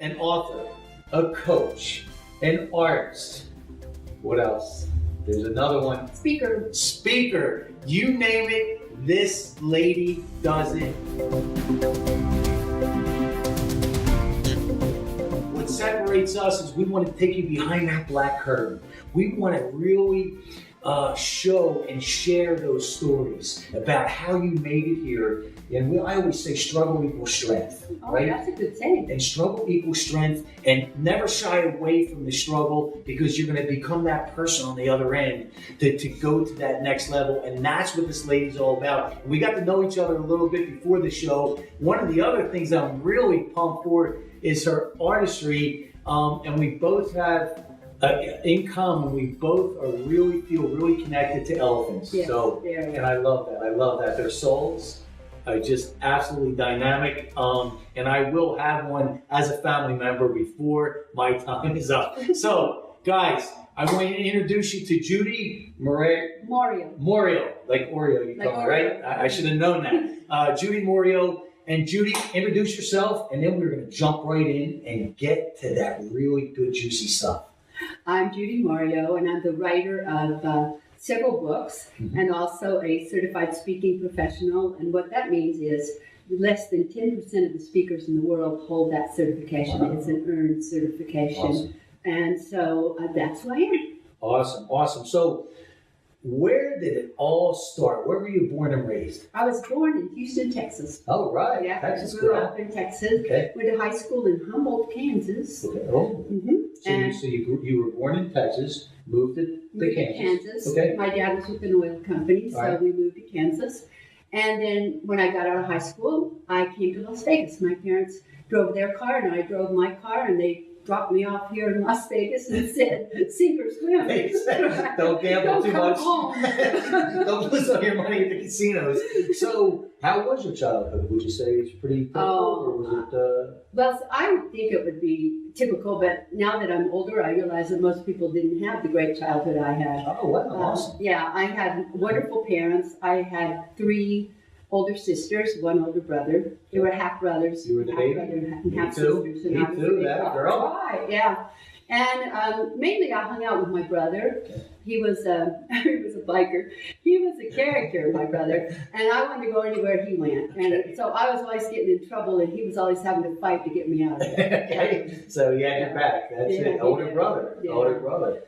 an author, a coach, an artist. What else? There's another one. Speaker. You name it, this lady does it. What separates us is we want to take you behind that black curtain. We want to really show and share those stories about how you made it here. And I always say struggle equals strength, right? That's a good saying. And struggle equals strength, and never shy away from the struggle, because you're going to become that person on the other end to go to that next level. And that's what this lady's all about. We got to know each other a little bit before the show. One of the other things that I'm really pumped for is her artistry, and we both have in common, we both feel really connected to elephants. Yes, and I love that. Their souls are just absolutely dynamic. And I will have one as a family member before my time is up. So, guys, I want to introduce you to Judi Moreo, like Oreo, you call me, right? I should have known that. Judi Moreo. And Judi, introduce yourself, and then we're going to jump right in and get to that really good, juicy stuff. I'm Judi Moreo, and I'm the writer of several books, and also a certified speaking professional. And what that means is less than 10% of the speakers in the world hold that certification. Wow. It's an earned certification. Awesome. And so that's who I am. Awesome. So where did it all start? Where were you born and raised? I was born in Houston, Texas. Oh, right. Yeah, Texas. I grew up in Texas. Okay. Went to high school in Humboldt, Kansas. Okay. Oh. So you were born in Texas, moved to Kansas. Okay. My dad was with an oil company, so we moved to Kansas. And then when I got out of high school, I came to Las Vegas. My parents drove their car, and I drove my car, and they dropped me off here in Las Vegas and said, sink or swim. Don't gamble too much. Home. Don't lose all your money at the casinos. So, how was your childhood? Would you say it's pretty typical, or was it? Well, I would think it would be typical, but now that I'm older, I realize that most people didn't have the great childhood I had. Oh, wow, awesome. Yeah, I had wonderful parents. I had 3 older sisters, 1 older brother. They were half brothers. You were the baby? Half sisters. Me too, that girl. Right, yeah. And mainly I hung out with my brother. He was a biker. He was a character, my brother. And I wanted to go anywhere he went. And so I was always getting in trouble, and he was always having to fight to get me out of it. Okay. So he had your back. That's it. Older brother.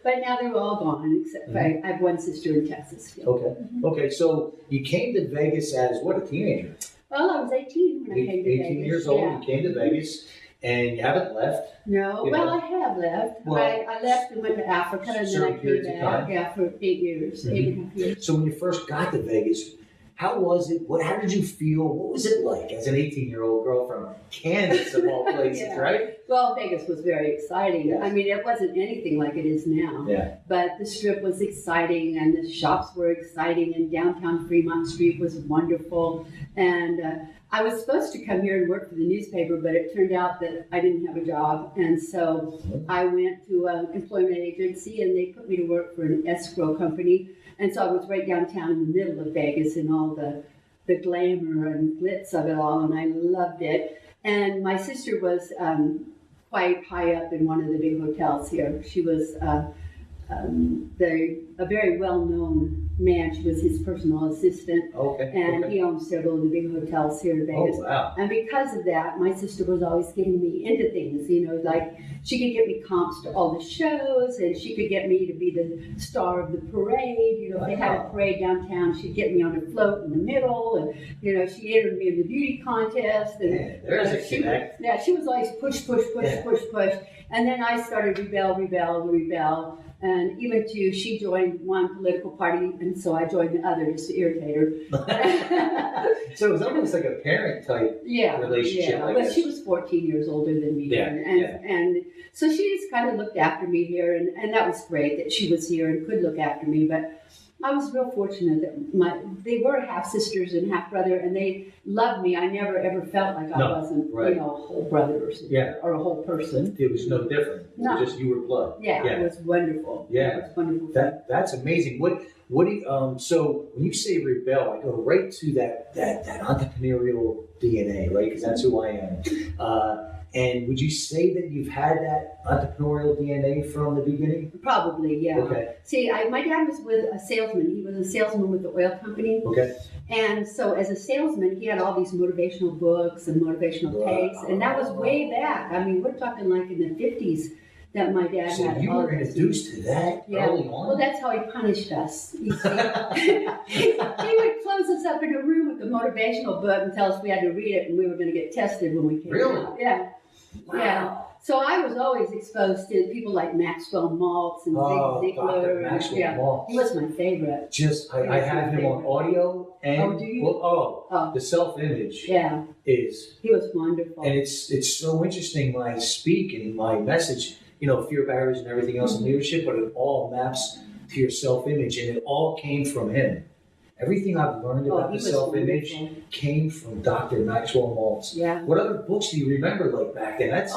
But now they're all gone, except for I have 1 sister in Texas. Yeah. Okay. Okay, so you came to Vegas as what, a teenager? Well, I was 18 when I came to Vegas. 18 years old, you came to Vegas. And you haven't left? No. Well, I have left. Well, I left and went to Africa, and then I came back. Yeah, for 8 years, 8.5 years. So when you first got to Vegas, how was it? How did you feel? What was it like as an 18-year-old girl from Kansas, of all places, right? Well, Vegas was very exciting. Yes. I mean, it wasn't anything like it is now. Yeah. But the Strip was exciting, and the shops were exciting, and downtown Fremont Street was wonderful. And I was supposed to come here and work for the newspaper, but it turned out that I didn't have a job. And so I went to an employment agency, and they put me to work for an escrow company. And so I was right downtown in the middle of Vegas and all the glamour and glitz of it all, and I loved it. And my sister was quite high up in one of the big hotels here. She was a very well-known man. She was his personal assistant. And he owned several of the big hotels here in Vegas. Oh, wow. And because of that, my sister was always getting me into things, like she could get me comps to all the shows, and she could get me to be the star of the parade. If they had a parade downtown, she'd get me on a float in the middle, and, she entered me in the beauty contest. And there's a connect. She was always push. And then I started rebel. And even she joined one political party, and so I joined the other just to irritate her. So it was almost like a parent type relationship. Yeah, but she was 14 years older than me. And so she just kind of looked after me here, and that was great that she was here and could look after me. But I was real fortunate that they were half sisters and half brother, and they loved me. I never ever felt like I wasn't, a whole brother or a whole person. It was no different. No. It was just you were blood. Yeah, it was wonderful. Yeah, it was wonderful. That's amazing. What do you, so when you say rebel, I go right to that entrepreneurial DNA, right? Because that's who I am. And would you say that you've had that entrepreneurial DNA from the beginning? Probably, yeah. Okay. See, my dad was with a salesman. He was a salesman with the oil company. Okay. And so as a salesman, he had all these motivational books and motivational tapes. And that was way back. I mean, we're talking like in the 50s that my dad So had you all were this. introduced to that early on? Well, that's how he punished us. You see. He would close us up in a room with a motivational book and tell us we had to read it and we were going to get tested when we came out. Yeah. Wow. Yeah. So I was always exposed to people like Maxwell Maltz and Zig Ziglar. Dr. Maxwell Maltz. He was my favorite. I have him on audio and Oh, do you? the self-image Yeah. is, He was wonderful. and it's so interesting when I speak and my message, fear barriers and everything else in leadership, but it all maps to your self-image, and it all came from him. Everything I've learned about he the was self-image wonderful. came from Dr. Maxwell Maltz. Yeah. What other books do you remember like back then? That's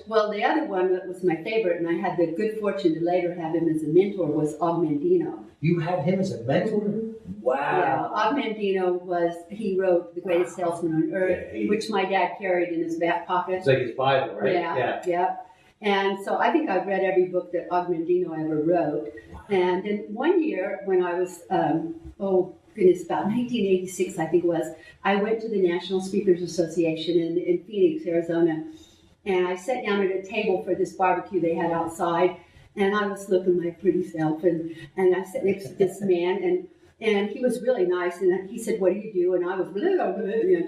Well, the other one that was my favorite, and I had the good fortune to later have him as a mentor, was Og Mandino. You had him as a mentor? Wow. Yeah, Og Mandino he wrote The Greatest Salesman on Earth, which my dad carried in his back pocket. It's like his Bible, right? Yeah. And so I think I've read every book that Og Mandino ever wrote. And then one year when I was, about 1986, I think it was, I went to the National Speakers Association in Phoenix, Arizona. And I sat down at a table for this barbecue they had outside. And I was looking my pretty self. And I sat next to this man. And he was really nice, and he said, "What do you do?" And I was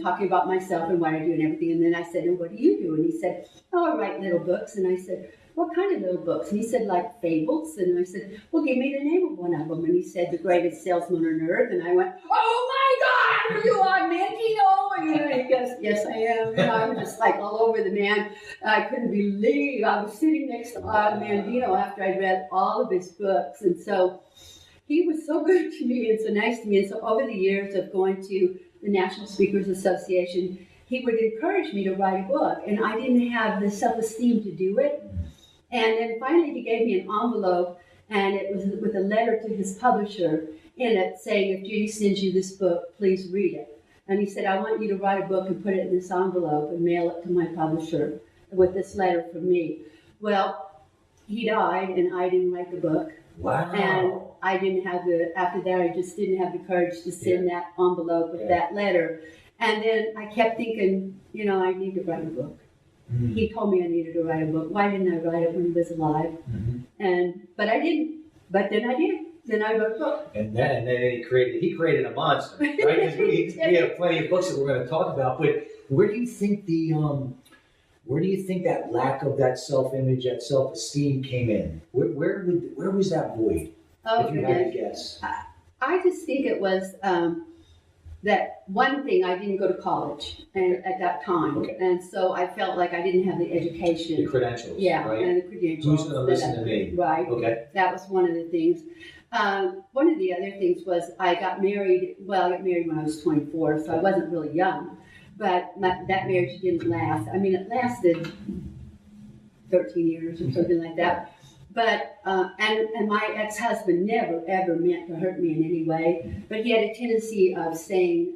talking about myself and what I do and everything. And then I said, "And what do you do?" And he said, "Oh, I write little books." And I said, "What kind of little books?" And he said, "Like fables." And I said, "Well, give me the name of one of them." And he said, "The Greatest Salesman on Earth." And I went, "Oh my God, are you on Mandino?" And he goes, "Yes, I am." And I was just like all over the man. I couldn't believe I was sitting next to Mandino after I'd read all of his books. And so he was so good to me and so nice to me. And so over the years of going to the National Speakers Association, he would encourage me to write a book. And I didn't have the self-esteem to do it. And then finally he gave me an envelope, and it was with a letter to his publisher in it saying, "If Judi sends you this book, please read it." And he said, "I want you to write a book and put it in this envelope and mail it to my publisher with this letter from me." Well, he died, and I didn't write the book. Wow. And I didn't have after that, I just didn't have the courage to send that envelope with that letter. And then I kept thinking, I need to write a book. Mm-hmm. He told me I needed to write a book. Why didn't I write it when he was alive? Mm-hmm. But I didn't. But then I did. Then I wrote a book. And then he created a monster, right? Because we have plenty of books that we're going to talk about. But where do you think that lack of that self-image, that self-esteem came in? Where was that void? If you had to guess. I just think it was that one thing, I didn't go to college at that time. Okay. And so I felt like I didn't have the education. The credentials, right? And the credentials. Who's going to listen to me? Right. Okay. That was one of the things. One of the other things was I got married when I was 24, so I wasn't really young. But that marriage didn't last. I mean, it lasted 13 years or something like that. But, and my ex-husband never, ever meant to hurt me in any way. But he had a tendency of saying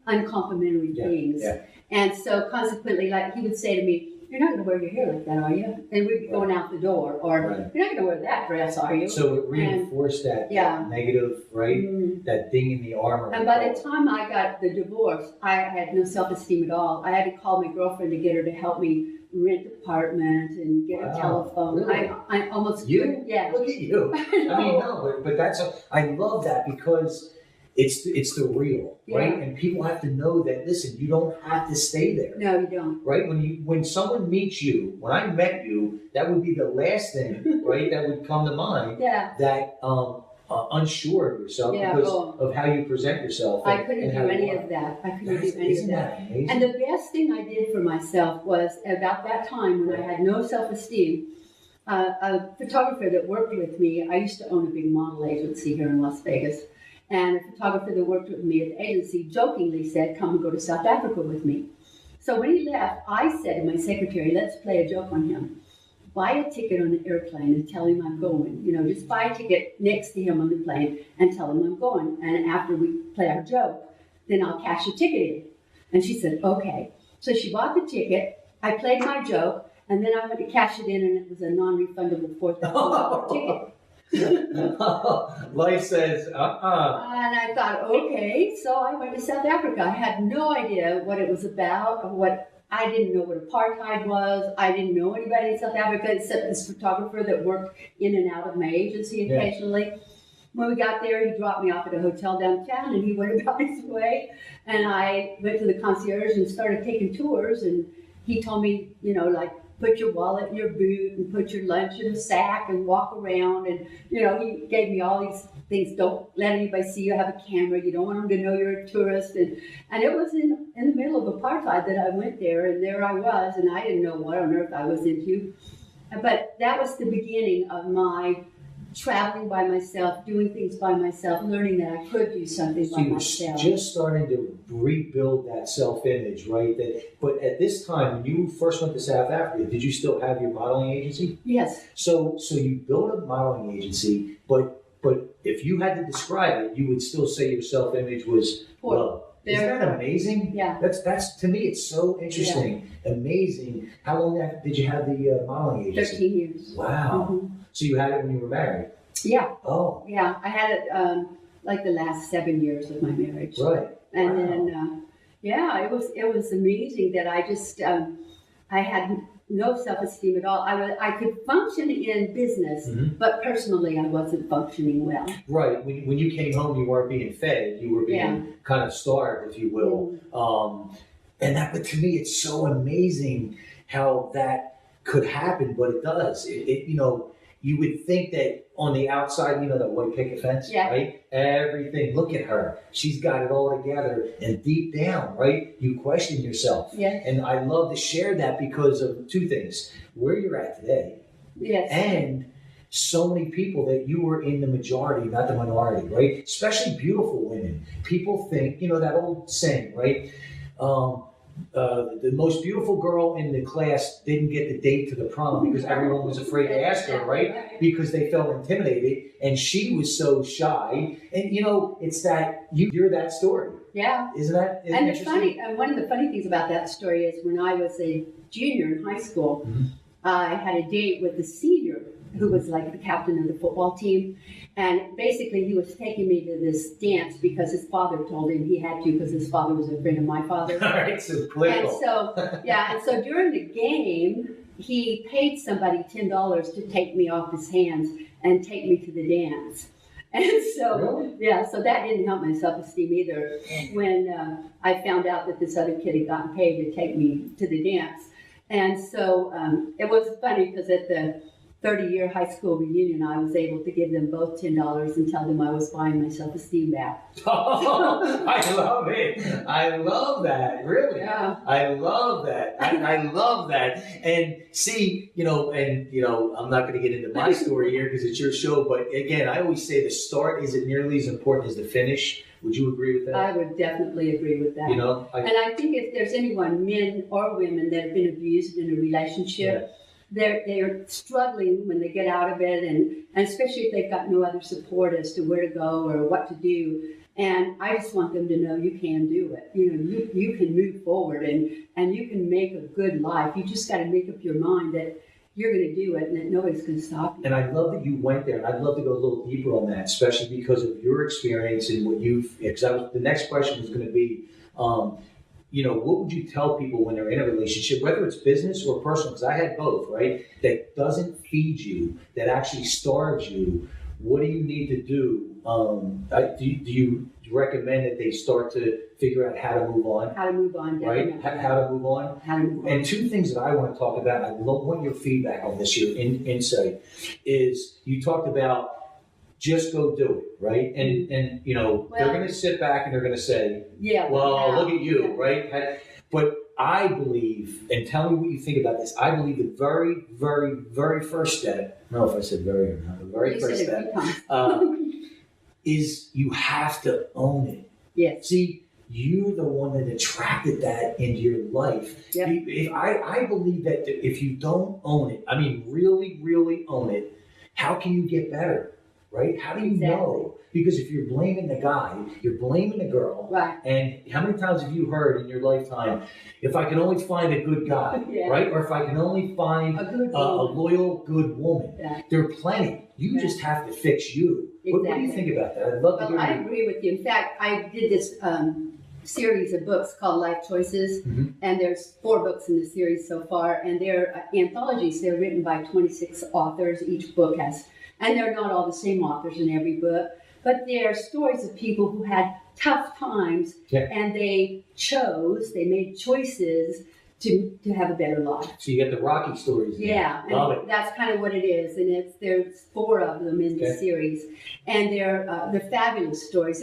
uncomplimentary things. Yeah. And so consequently, like he would say to me, "You're not going to wear your hair like that, are you?" And we'd be going out the door. Or, "You're not going to wear that dress, are you?" So it reinforced that negative, right? Mm-hmm. That ding in the armor. And by the time I got the divorce, I had no self-esteem at all. I had to call my girlfriend to get her to help me rent an apartment and get a telephone. Really? I almost couldn't. Yeah. Look at you. But I love that because it's the real, right? And people have to know that. Listen, you don't have to stay there. No, you don't. Right? When someone meets you, when I met you, that would be the last thing, right? That would come to mind. Yeah. That unsure of yourself because of how you present yourself. I couldn't do any of that. Isn't that amazing? And the best thing I did for myself was about that time when I had no self-esteem. A photographer that worked with me, I used to own a big model agency here in Las Vegas. And a photographer that worked with me at the agency jokingly said, "Come and go to South Africa with me." So when he left, I said to my secretary, "Let's play a joke on him. Buy a ticket on the airplane and tell him I'm going. Just buy a ticket next to him on the plane and tell him I'm going. And after we play our joke, then I'll cash your ticket in." And she said, "Okay." So she bought the ticket, I played my joke, and then I went to cash it in, and it was a non-refundable $4,000 ticket. Life says, And I thought, okay, so I went to South Africa. I had no idea what it was about, or I didn't know what apartheid was. I didn't know anybody in South Africa except this photographer that worked in and out of my agency occasionally. Yeah. When we got there, he dropped me off at a hotel downtown, and he went about his way. And I went to the concierge and started taking tours, and he told me, like, put your wallet in your boot and put your lunch in a sack and walk around. And, he gave me all these things. Don't let anybody see you have a camera. You don't want them to know you're a tourist. And it was in the middle of apartheid that I went there, and there I was, and I didn't know what on earth I was into. But that was the beginning of my traveling by myself, doing things by myself, learning that I could do something by myself. So you were just starting to rebuild that self-image, right? But at this time, when you first went to South Africa, did you still have your modeling agency? Yes. So you built a modeling agency, but if you had to describe it, you would still say your self-image was low. Isn't that amazing? Yeah. That's to me, it's so interesting, amazing. How long did you have the modeling agency? 13 years. Wow. Mm-hmm. So you had it when you were married? Yeah. Oh. Yeah, I had it like the last 7 years of my marriage. Right. And then, it was amazing that I just, I had no self-esteem at all. I could function in business, but personally I wasn't functioning well. Right. When you came home, you weren't being fed. You were being kind of starved, if you will. And that, but to me, it's so amazing how that could happen, but it does. You would think that on the outside, that white picket fence, right? Everything, look at her. She's got it all together. And deep down, right, you question yourself. Yeah. And I love to share that because of two things. Where you're at today. Yes. And so many people that you were in the majority, not the minority, right? Especially beautiful women. People think, that old saying, right? The most beautiful girl in the class didn't get the date to the prom because everyone was afraid to ask her, right? Because they felt intimidated, and she was so shy. And it's that you're that story. Yeah. Isn't that interesting? And one of the funny things about that story is when I was a junior in high school, I had a date with the senior who was like the captain of the football team. And basically he was taking me to this dance because his father told him he had to, because his father was a friend of my father. All right, so political. And so during the game, he paid somebody $10 to take me off his hands and take me to the dance. And so, so that didn't help my self-esteem either when I found out that this other kid had gotten paid to take me to the dance. And so it was funny because at the 30-year high school reunion, I was able to give them both $10 and tell them I was buying my self-esteem back. Oh, I love it. I love that. Really. Yeah. I love that. I love that. And see, I'm not going to get into my story here because it's your show. But again, I always say the start isn't nearly as important as the finish. Would you agree with that? I would definitely agree with that. And I think if there's anyone, men or women, that have been abused in a relationship, they're struggling when they get out of it, and especially if they've got no other support as to where to go or what to do. And I just want them to know you can do it. You can move forward and you can make a good life. You just got to make up your mind that you're going to do it and that nobody's going to stop you. And I love that you went there. And I'd love to go a little deeper on that, especially because of your experience and what the next question was going to be, what would you tell people when they're in a relationship, whether it's business or personal, because I had both, right, that doesn't feed you, that actually starves you? What do you need to do? Do you recommend that they start to figure out how to move on? How to move on, definitely. Right? How to move on? How to move on. And two things that I want to talk about, I want your feedback on this, your insight, is you talked about just go do it, right? And they're going to sit back and they're going to say, look at you, right? But I believe, and tell me what you think about this, I believe the very, very, very first step, I don't know if I said very or not, the very first step is you have to own it. Yes. See, you're the one that attracted that into your life. Yep. I believe that if you don't own it, I mean really, really own it, how can you get better? right? How do you know? Because if you're blaming the guy, you're blaming the girl. Right. And how many times have you heard in your lifetime, if I can only find a good guy, right? Or if I can only find a loyal, good woman. Yeah. There are plenty. You just have to fix you. Exactly. What do you think about that? I'd love to hear I agree with you. In fact, I did this series of books called Life Choices, and there's 4 books in the series so far, and they're anthologies. They're written by 26 authors. Each book has, and they're not all the same authors in every book, but they're stories of people who had tough times, and they made choices to have a better life. So you get the Rocky stories. Yeah, and that's kind of what it is, and there's 4 of them in the series, and they're fabulous stories.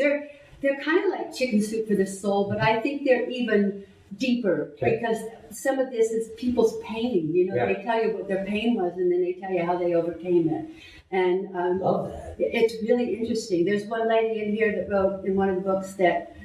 They're kind of like chicken soup for the soul, but I think they're even deeper because some of this is people's pain. You know, they tell you what their pain was, and then they tell you how they overcame it. And love that. It's really interesting. There's one lady in here that wrote in one of the books that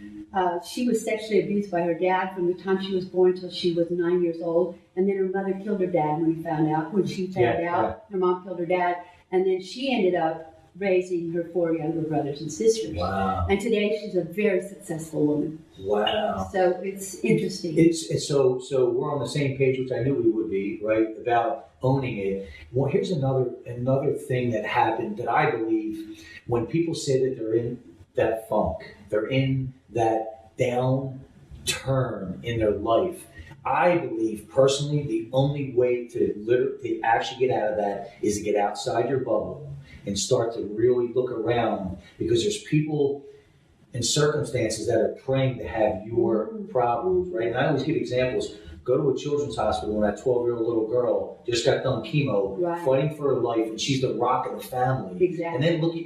she was sexually abused by her dad from the time she was born till she was 9 years old, and then her mother killed her dad when she found out. Her mom killed her dad, and then she ended up raising her 4 younger brothers and sisters. Wow. And today she's a very successful woman. Wow. So it's interesting. It's so we're on the same page, which I knew we would be, right? About owning it. Well, here's another thing that happened that I believe when people say that they're in that funk, they're in that down turn in their life. I believe personally the only way to actually get out of that is to get outside your bubble and start to really look around, because there's people and circumstances that are praying to have your problems, right? And I always give examples. Go to a children's hospital when that 12-year-old little girl just got done chemo, fighting for her life, and she's the rock of the family. Exactly. And then look at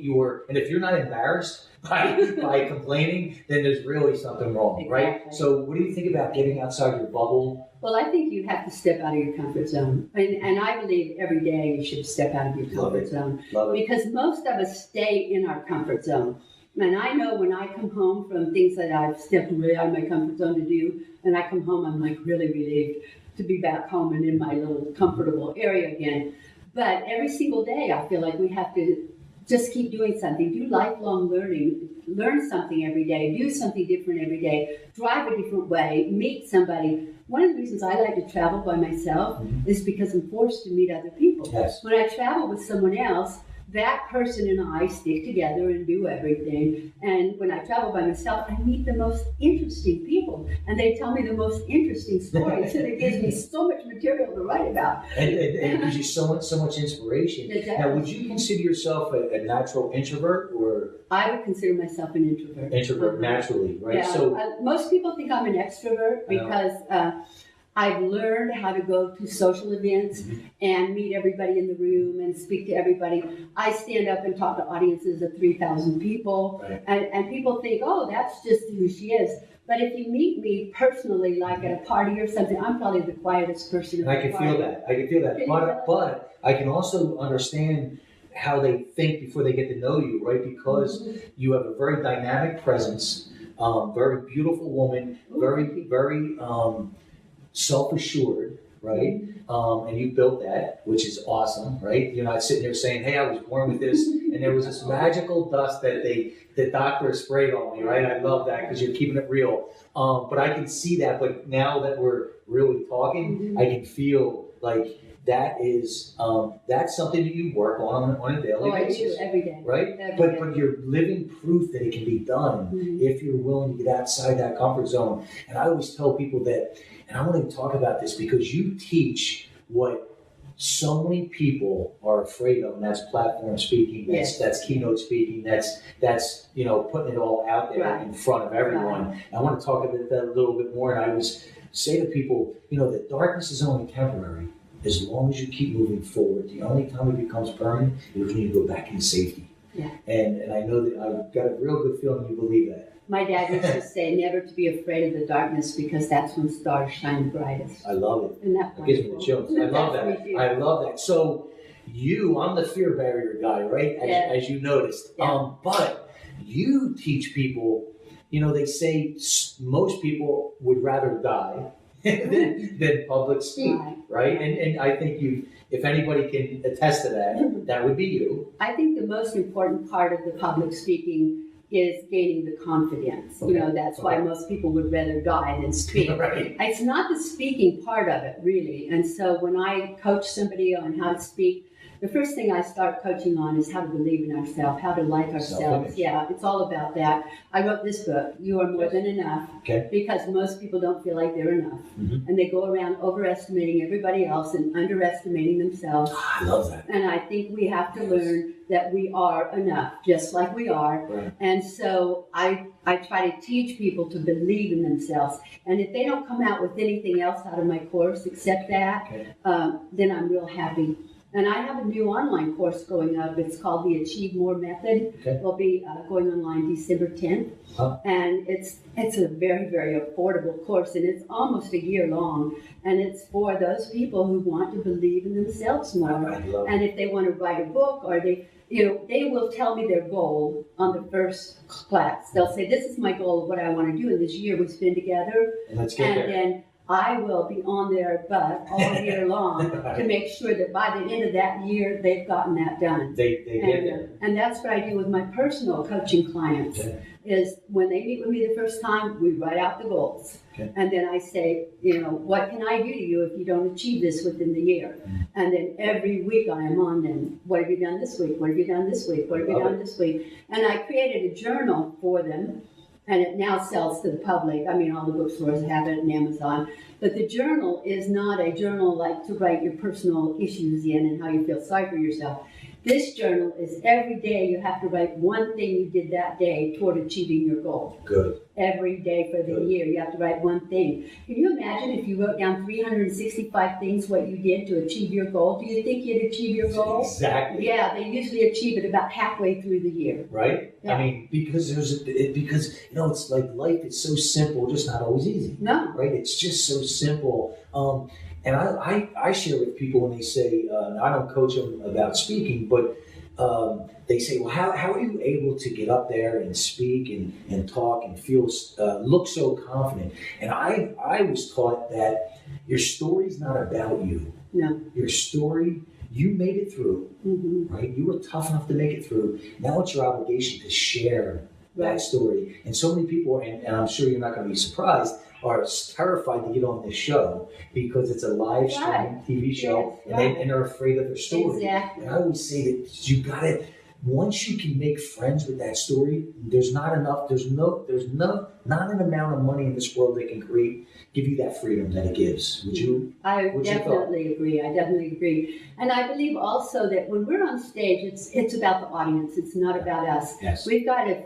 and if you're not embarrassed by complaining, then there's really something wrong, right? So what do you think about getting outside your bubble? Well, I think you have to step out of your comfort zone. And I believe every day you should step out of your comfort zone. Love it. Because most of us stay in our comfort zone. And I know when I come home from things that I've stepped way out of my comfort zone to do, and I come home, I'm like really relieved to be back home and in my little comfortable area again. But every single day, I feel like we have to just keep doing something, do lifelong learning, learn something every day, do something different every day, drive a different way, meet somebody. One of the reasons I like to travel by myself is because I'm forced to meet other people. Yes. When I travel with someone else, that person and I stick together and do everything. And when I travel by myself, I meet the most interesting people. And they tell me the most interesting stories. And it gives me so much material to write about. And it gives you so much inspiration. Exactly. Now, would you consider yourself a natural introvert, or? I would consider myself an introvert. Introvert naturally, right? Yeah, so most people think I'm an extrovert because I've learned how to go to social events and meet everybody in the room and speak to everybody. I stand up and talk to audiences of 3,000 people, and people think, oh, that's just who she is. But if you meet me personally, like at a party or something, I'm probably the quietest person. And I can feel that. But I can also understand how they think before they get to know you, right? Because you have a very dynamic presence, very beautiful woman, very self-assured, right? And you built that, which is awesome, right? You're not sitting there saying, hey, I was born with this, and there was this magical dust that the doctor sprayed on me, right? I love that because you're keeping it real. But I can see that, but now that we're really talking, I can feel like that is, that's something that you work on a daily basis. I do, every day. Right? But you're living proof that it can be done if you're willing to get outside that comfort zone. And I always tell people that, and I want to talk about this because you teach what so many people are afraid of, and that's platform speaking, that's keynote speaking, that's putting it all out there in front of everyone. I want to talk about that a little bit more, and I always say to people, that darkness is only temporary as long as you keep moving forward. The only time it becomes permanent is when you go back into safety. Yeah. And I know that I've got a real good feeling you believe that. My dad used to say never to be afraid of the darkness because that's when stars shine the brightest. I love it. Isn't that wonderful? It gives me the chills. I love that. I love that. So I'm the fear barrier guy, right? As you noticed. Yeah. But you teach people, they say most people would rather die than public speak, right? And I think if anybody can attest to that, that would be you. I think the most important part of the public speaking is gaining the confidence. Okay. You know, that's why most people would rather die than speak. Right. It's not the speaking part of it, really. And so when I coach somebody on how to speak, the first thing I start coaching on is how to believe in ourselves, how to like ourselves. Self-image. Yeah, it's all about that. I wrote this book, You Are More Than Enough, because most people don't feel like they're enough. And they go around overestimating everybody else and underestimating themselves. I love that. And I think we have to learn that we are enough, just like we are. Right. And so I try to teach people to believe in themselves. And if they don't come out with anything else out of my course except that, then I'm real happy. And I have a new online course going up. It's called the Achieve More Method. It'll be going online December 10th. And it's a very, very affordable course, and it's almost a year long. And it's for those people who want to believe in themselves more. And if they want to write a book, or they will tell me their goal on the first class. They'll say, this is my goal of what I want to do in this year we spend together. And let's get there. Then I will be on their butt all year long to make sure that by the end of that year, they've gotten that done. They get there. And that's what I do with my personal coaching clients, is when they meet with me the first time, we write out the goals. And then I say, what can I do to you if you don't achieve this within the year? And then every week I am on them. What have you done this week? What have you done this week? What have you done this week? And I created a journal for them. And it now sells to the public. I mean, all the bookstores have it and Amazon. But the journal is not a journal like to write your personal issues in and how you feel sorry for yourself. This journal is every day you have to write one thing you did that day toward achieving your goal. Good. Every day for the year, you have to write one thing. Can you imagine if you wrote down 365 things what you did to achieve your goal? Do you think you'd achieve your goal? Exactly. Yeah, they usually achieve it about halfway through the year. Right? Yeah. I mean, because it's like life is so simple, just not always easy. No. Right? It's just so simple. And I share with people when they say, I don't coach them about speaking, but they say, well, how are you able to get up there and speak and talk and look so confident? And I was taught that your story's not about you. No. Your story, you made it through, right? You were tough enough to make it through. Now it's your obligation to share that story. And so many people, and I'm sure you're not going to be surprised, are terrified to get on this show because it's a live stream TV show, and they're afraid of their story. Exactly. And I always say that you got to, once you can make friends with that story, there's not an amount of money in this world that can give you that freedom that it gives. Would you? I definitely agree. And I believe also that when we're on stage, it's about the audience. It's not about us. Yes. We've got to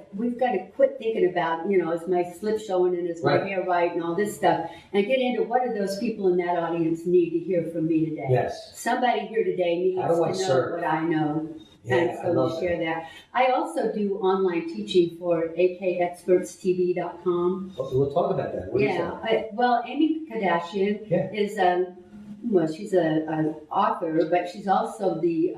quit thinking about, is my slip showing and is my hair right and all this stuff, and get into what do those people in that audience need to hear from me today. Yes. Somebody here today needs to know what I know. Yeah, and so we share that. I also do online teaching for captivates.com. We'll talk about that. What is that? Well, Amy Kardashian is she's an author, but she's also the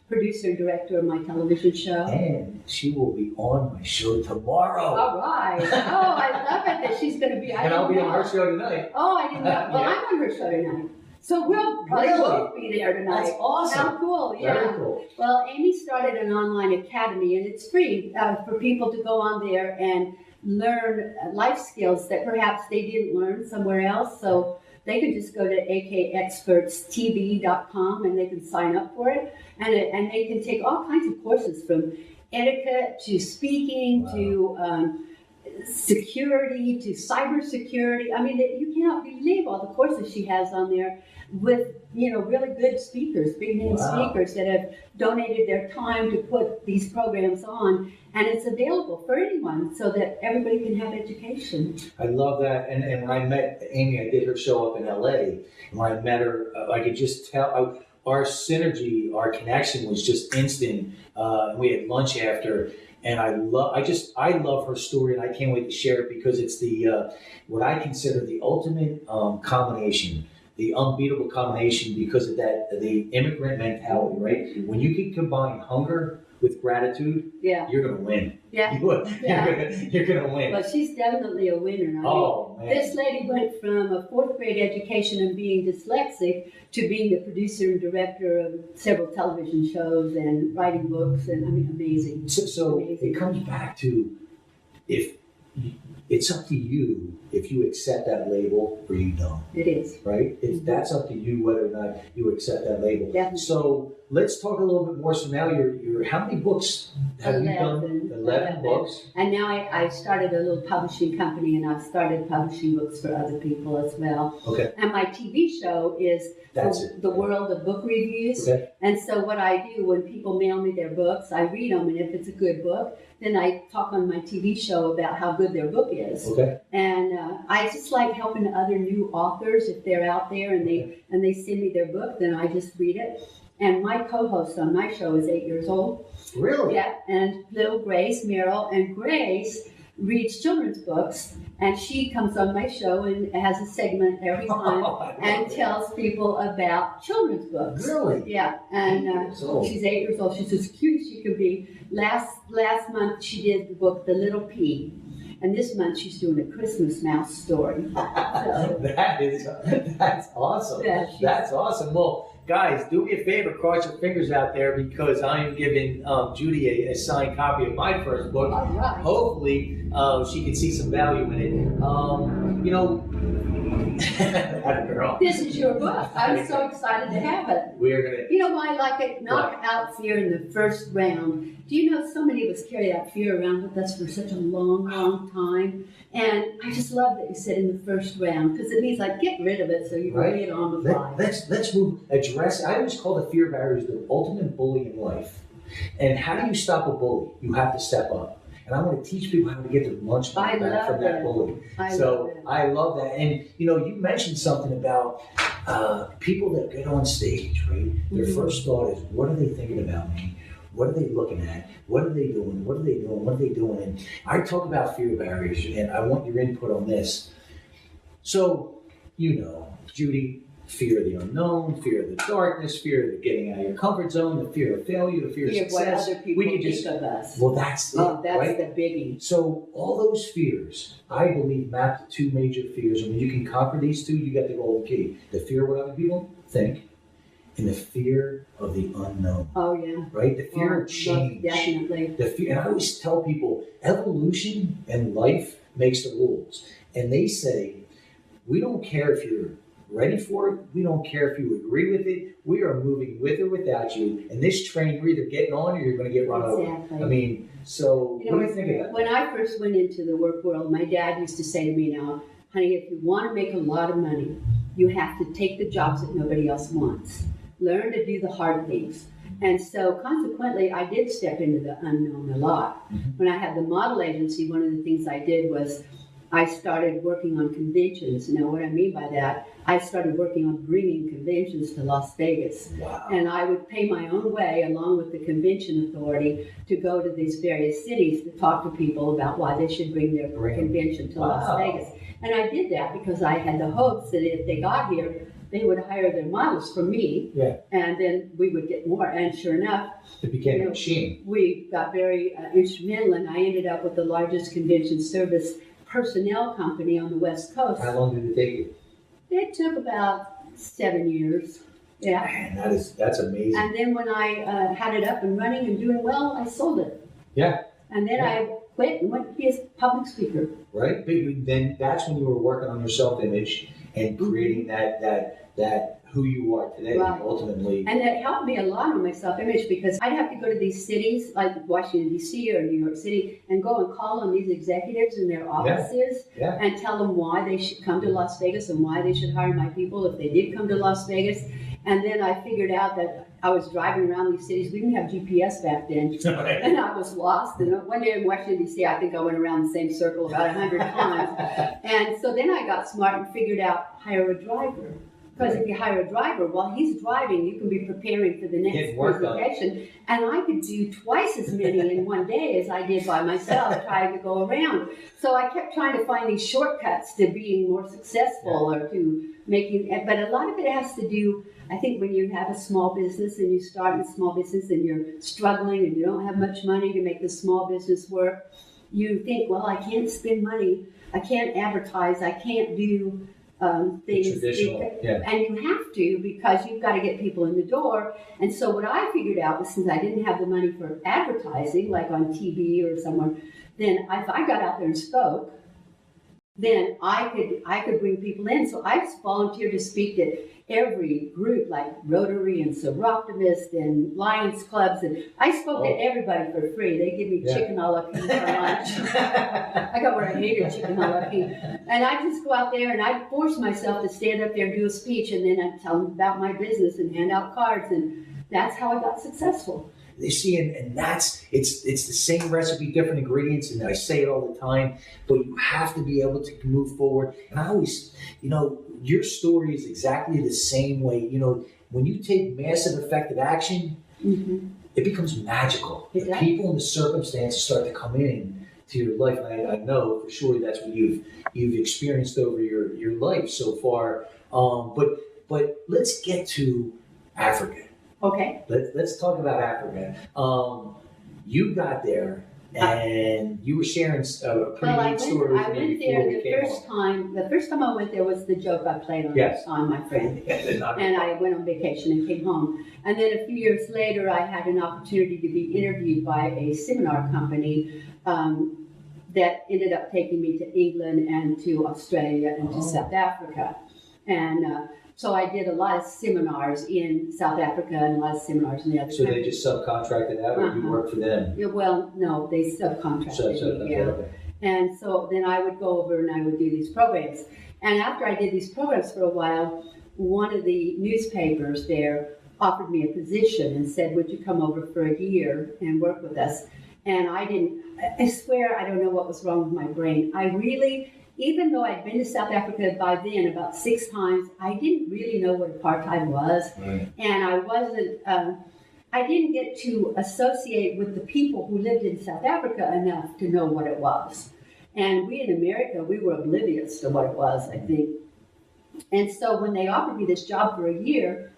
producer and director of my television show. And she will be on my show tomorrow. All right. Oh, I love it that she's going to be. And I'll be on her show tonight. Oh, I didn't know. Well, I'm on her show tonight. So we'll probably both be there tonight. That's awesome. How cool, yeah. Very cool. Well, Amy started an online academy, and it's free for people to go on there and learn life skills that perhaps they didn't learn somewhere else. So they can just go to akexpertstv.com and they can sign up for it. And they can take all kinds of courses from etiquette to speaking to security to cybersecurity. I mean, you cannot believe all the courses she has on there with, really good speakers, big name speakers that have donated their time to put these programs on. And it's available for anyone so that everybody can have education. I love that. And when I met Amy, I did her show up in LA. And when I met her, I could just tell our synergy, our connection was just instant. We had lunch after. And I love her story, and I can't wait to share it because it's the what I consider the ultimate combination the unbeatable combination because of that, the immigrant mentality, right? When you can combine hunger with gratitude, you're going to win. Yeah. You're going to win. Well, she's definitely a winner. Man. This lady went from a 4th grade education and being dyslexic to being the producer and director of several television shows and writing books, and amazing. So amazing. It comes back to, if it's up to you if you accept that label or you don't. It is. Right? That's up to you whether or not you accept that label. Definitely. So let's talk a little bit more. So now you're how many books have you done? 11 books. And now I started a little publishing company, and I've started publishing books for other people as well. Okay. And my TV show is the world of book reviews. Okay. And so what I do when people mail me their books, I read them, and if it's a good book, then I talk on my TV show about how good their book is. Okay. And I just like helping other new authors if they're out there and they send me their book, then I just read it. And my co-host on my show is 8 years old. Really? Yeah, and little Grace Merrill, and Grace reads children's books, and she comes on my show and has a segment every time and tells people about children's books. Really? Yeah, and she's 8 years old. She's as cute as she can be. Last month she did the book The Little Pea. And this month she's doing a Christmas mouse story. So, that's awesome. Yeah, that's awesome. Well, guys, do me a favor, cross your fingers out there, because I am giving Judi a signed copy of my first book. all right. Hopefully, she can see some value in it. That girl. This is your book. I'm so excited to have it. We're gonna. You know why I like it? Knock out fear in the first round. Do you know so many of us carry that fear around with us for such a long, long time? And I just love that you said in the first round, because it means like get rid of it so you can get on with life. Let's move. Address. I always call the fear barriers the ultimate bully in life. And how do you stop a bully? You have to step up. And I want to teach people how to get their lunch back from that bully. I love that. And you mentioned something about people that get on stage, right? Their first thought is, what are they thinking about me? What are they looking at? What are they doing? What are they doing? What are they doing? And I talk about fear barriers, and I want your input on this. So, Judi, fear of the unknown, fear of the darkness, fear of getting out of your comfort zone, the fear of failure, the fear of success. What other people think of us. Well, that's it. That's right? the biggie. So all those fears, I believe, map to 2 major fears. And when you can conquer these 2, you get the golden key. The fear of what other people think, and the fear of the unknown. Oh, yeah. Right? The fear of change. Definitely. The fear, and I always tell people, evolution and life makes the rules. And they say, we don't care if you're ready for it. We don't care if you agree with it. We are moving with or without you. And this train, you're either getting on or you're going to get run over. I mean, so what do you think of that? When I first went into the work world, my dad used to say to me, now, honey, if you want to make a lot of money, you have to take the jobs that nobody else wants. Learn to do the hard things. And so consequently, I did step into the unknown a lot. When I had the model agency, one of the things I did was I started working on conventions. Now, what I mean by that, I started working on bringing conventions to Las Vegas. Wow. And I would pay my own way, along with the convention authority, to go to these various cities to talk to people about why they should bring their convention to Las Vegas. And I did that because I had the hopes that if they got here, they would hire their models from me, and then we would get more. And sure enough, it became a machine. We got very instrumental, and I ended up with the largest convention service personnel company on the West Coast. How long did it take you? It took about 7 years. Yeah. Man, that's amazing. And then when I had it up and running and doing well, I sold it. Yeah. And then I quit and went to be a public speaker. Right. But then that's when you were working on your self-image and creating that who you are today, ultimately. And that helped me a lot on my self-image, because I'd have to go to these cities like Washington, D.C. or New York City and go and call on these executives in their offices and tell them why they should come to Las Vegas and why they should hire my people if they did come to Las Vegas. And then I figured out that I was driving around these cities. We didn't have GPS back then. And I was lost. And one day in Washington, D.C., I think I went around the same circle about 100 times. And so then I got smart and figured out, hire a driver. Because if you hire a driver, while he's driving, you can be preparing for the next presentation. And I could do twice as many in one day as I did by myself trying to go around. So I kept trying to find these shortcuts to being more successful or to making, but a lot of it has to do, I think, when you have a small business and you start a small business and you're struggling and you don't have much money to make the small business work, you think, well, I can't spend money, I can't advertise, I can't do things, and you have to, because you've got to get people in the door. And so what I figured out was, since I didn't have the money for advertising, like on TV or somewhere, then if I got out there and spoke, then I could bring people in. So I just volunteered to speak at every group, like Rotary and Soroptimist and Lions Clubs, and I spoke to everybody for free. They give me chicken a la king for lunch. I got where I hated chicken a la king. And I just go out there and I force myself to stand up there and do a speech, and then I tell them about my business and hand out cards, and that's how I got successful. You see, and that's, it's the same recipe, different ingredients, and I say it all the time, but you have to be able to move forward. And I always, your story is exactly the same way. When you take massive effective action, it becomes magical. The people and the circumstances start to come in to your life. And I know for sure that's what you've experienced over your life so far. But let's get to Africa. Okay. Let's talk about Africa. You got there and you were sharing a pretty neat story. I went there the first time I went there was the joke I played on my friend. And I went on vacation and came home. And then a few years later, I had an opportunity to be interviewed by a seminar company that ended up taking me to England and to Australia and to South Africa. And so I did a lot of seminars in South Africa and a lot of seminars in the other countries. So they just subcontracted out, or you worked for them? Yeah, well, no, they subcontracted me. Okay. And so then I would go over and I would do these programs. And after I did these programs for a while, one of the newspapers there offered me a position and said, would you come over for a year and work with us? And I swear I don't know what was wrong with my brain. Even though I'd been to South Africa by then about 6 times, I didn't really know what apartheid was. Right. And I didn't get to associate with the people who lived in South Africa enough to know what it was. And we in America, we were oblivious to what it was, I think. And so when they offered me this job for a year,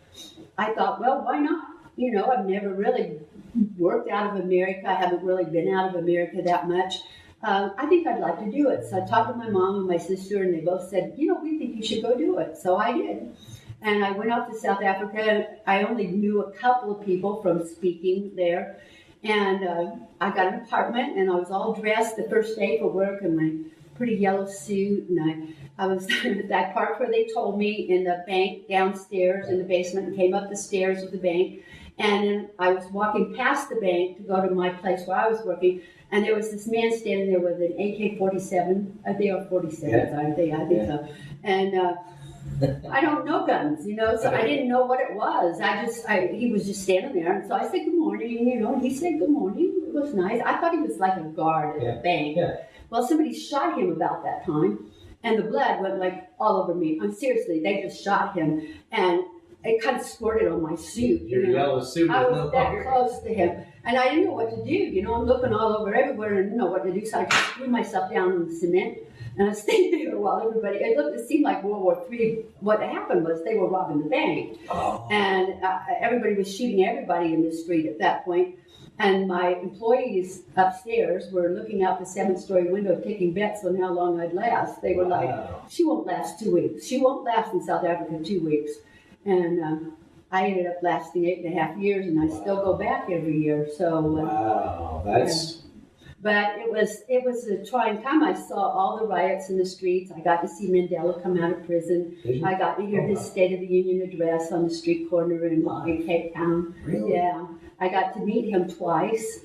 I thought, well, why not? I've never really worked out of America. I haven't really been out of America that much. I think I'd like to do it. So I talked to my mom and my sister, and they both said, we think you should go do it. So I did. And I went off to South Africa. I only knew a couple of people from speaking there. And I got an apartment, and I was all dressed the first day for work in my pretty yellow suit. And I was at that part where they told me, in the bank downstairs in the basement, and came up the stairs of the bank. And then I was walking past the bank to go to my place where I was working. And there was this man standing there with an AK-47. They are 47s, aren't they? I think so. And I don't know guns, so I didn't know what it was. He was just standing there. And so I said, good morning, and he said, good morning. It was nice. I thought he was like a guard at the bank. Yeah. Well, somebody shot him about that time. And the blood went like all over me. Seriously, they just shot him. And it kind of squirted on my suit. Your yellow suit. I was that close to him. And I didn't know what to do. I'm looking all over everywhere and I didn't know what to do. So I just threw myself down in the cement. And I stayed there while everybody, it seemed like World War III. What happened was they were robbing the bank. Oh. And everybody was shooting everybody in the street at that point. And my employees upstairs were looking out the 7th-story window taking bets on how long I'd last. They were like, she won't last 2 weeks. She won't last in South Africa 2 weeks. And I ended up lasting 8.5 years, and I still go back every year. So wow, that's. But it was a trying time. I saw all the riots in the streets. I got to see Mandela come out of prison. I got to hear his State of the Union address on the street corner in Cape Town. Really? Yeah. I got to meet him twice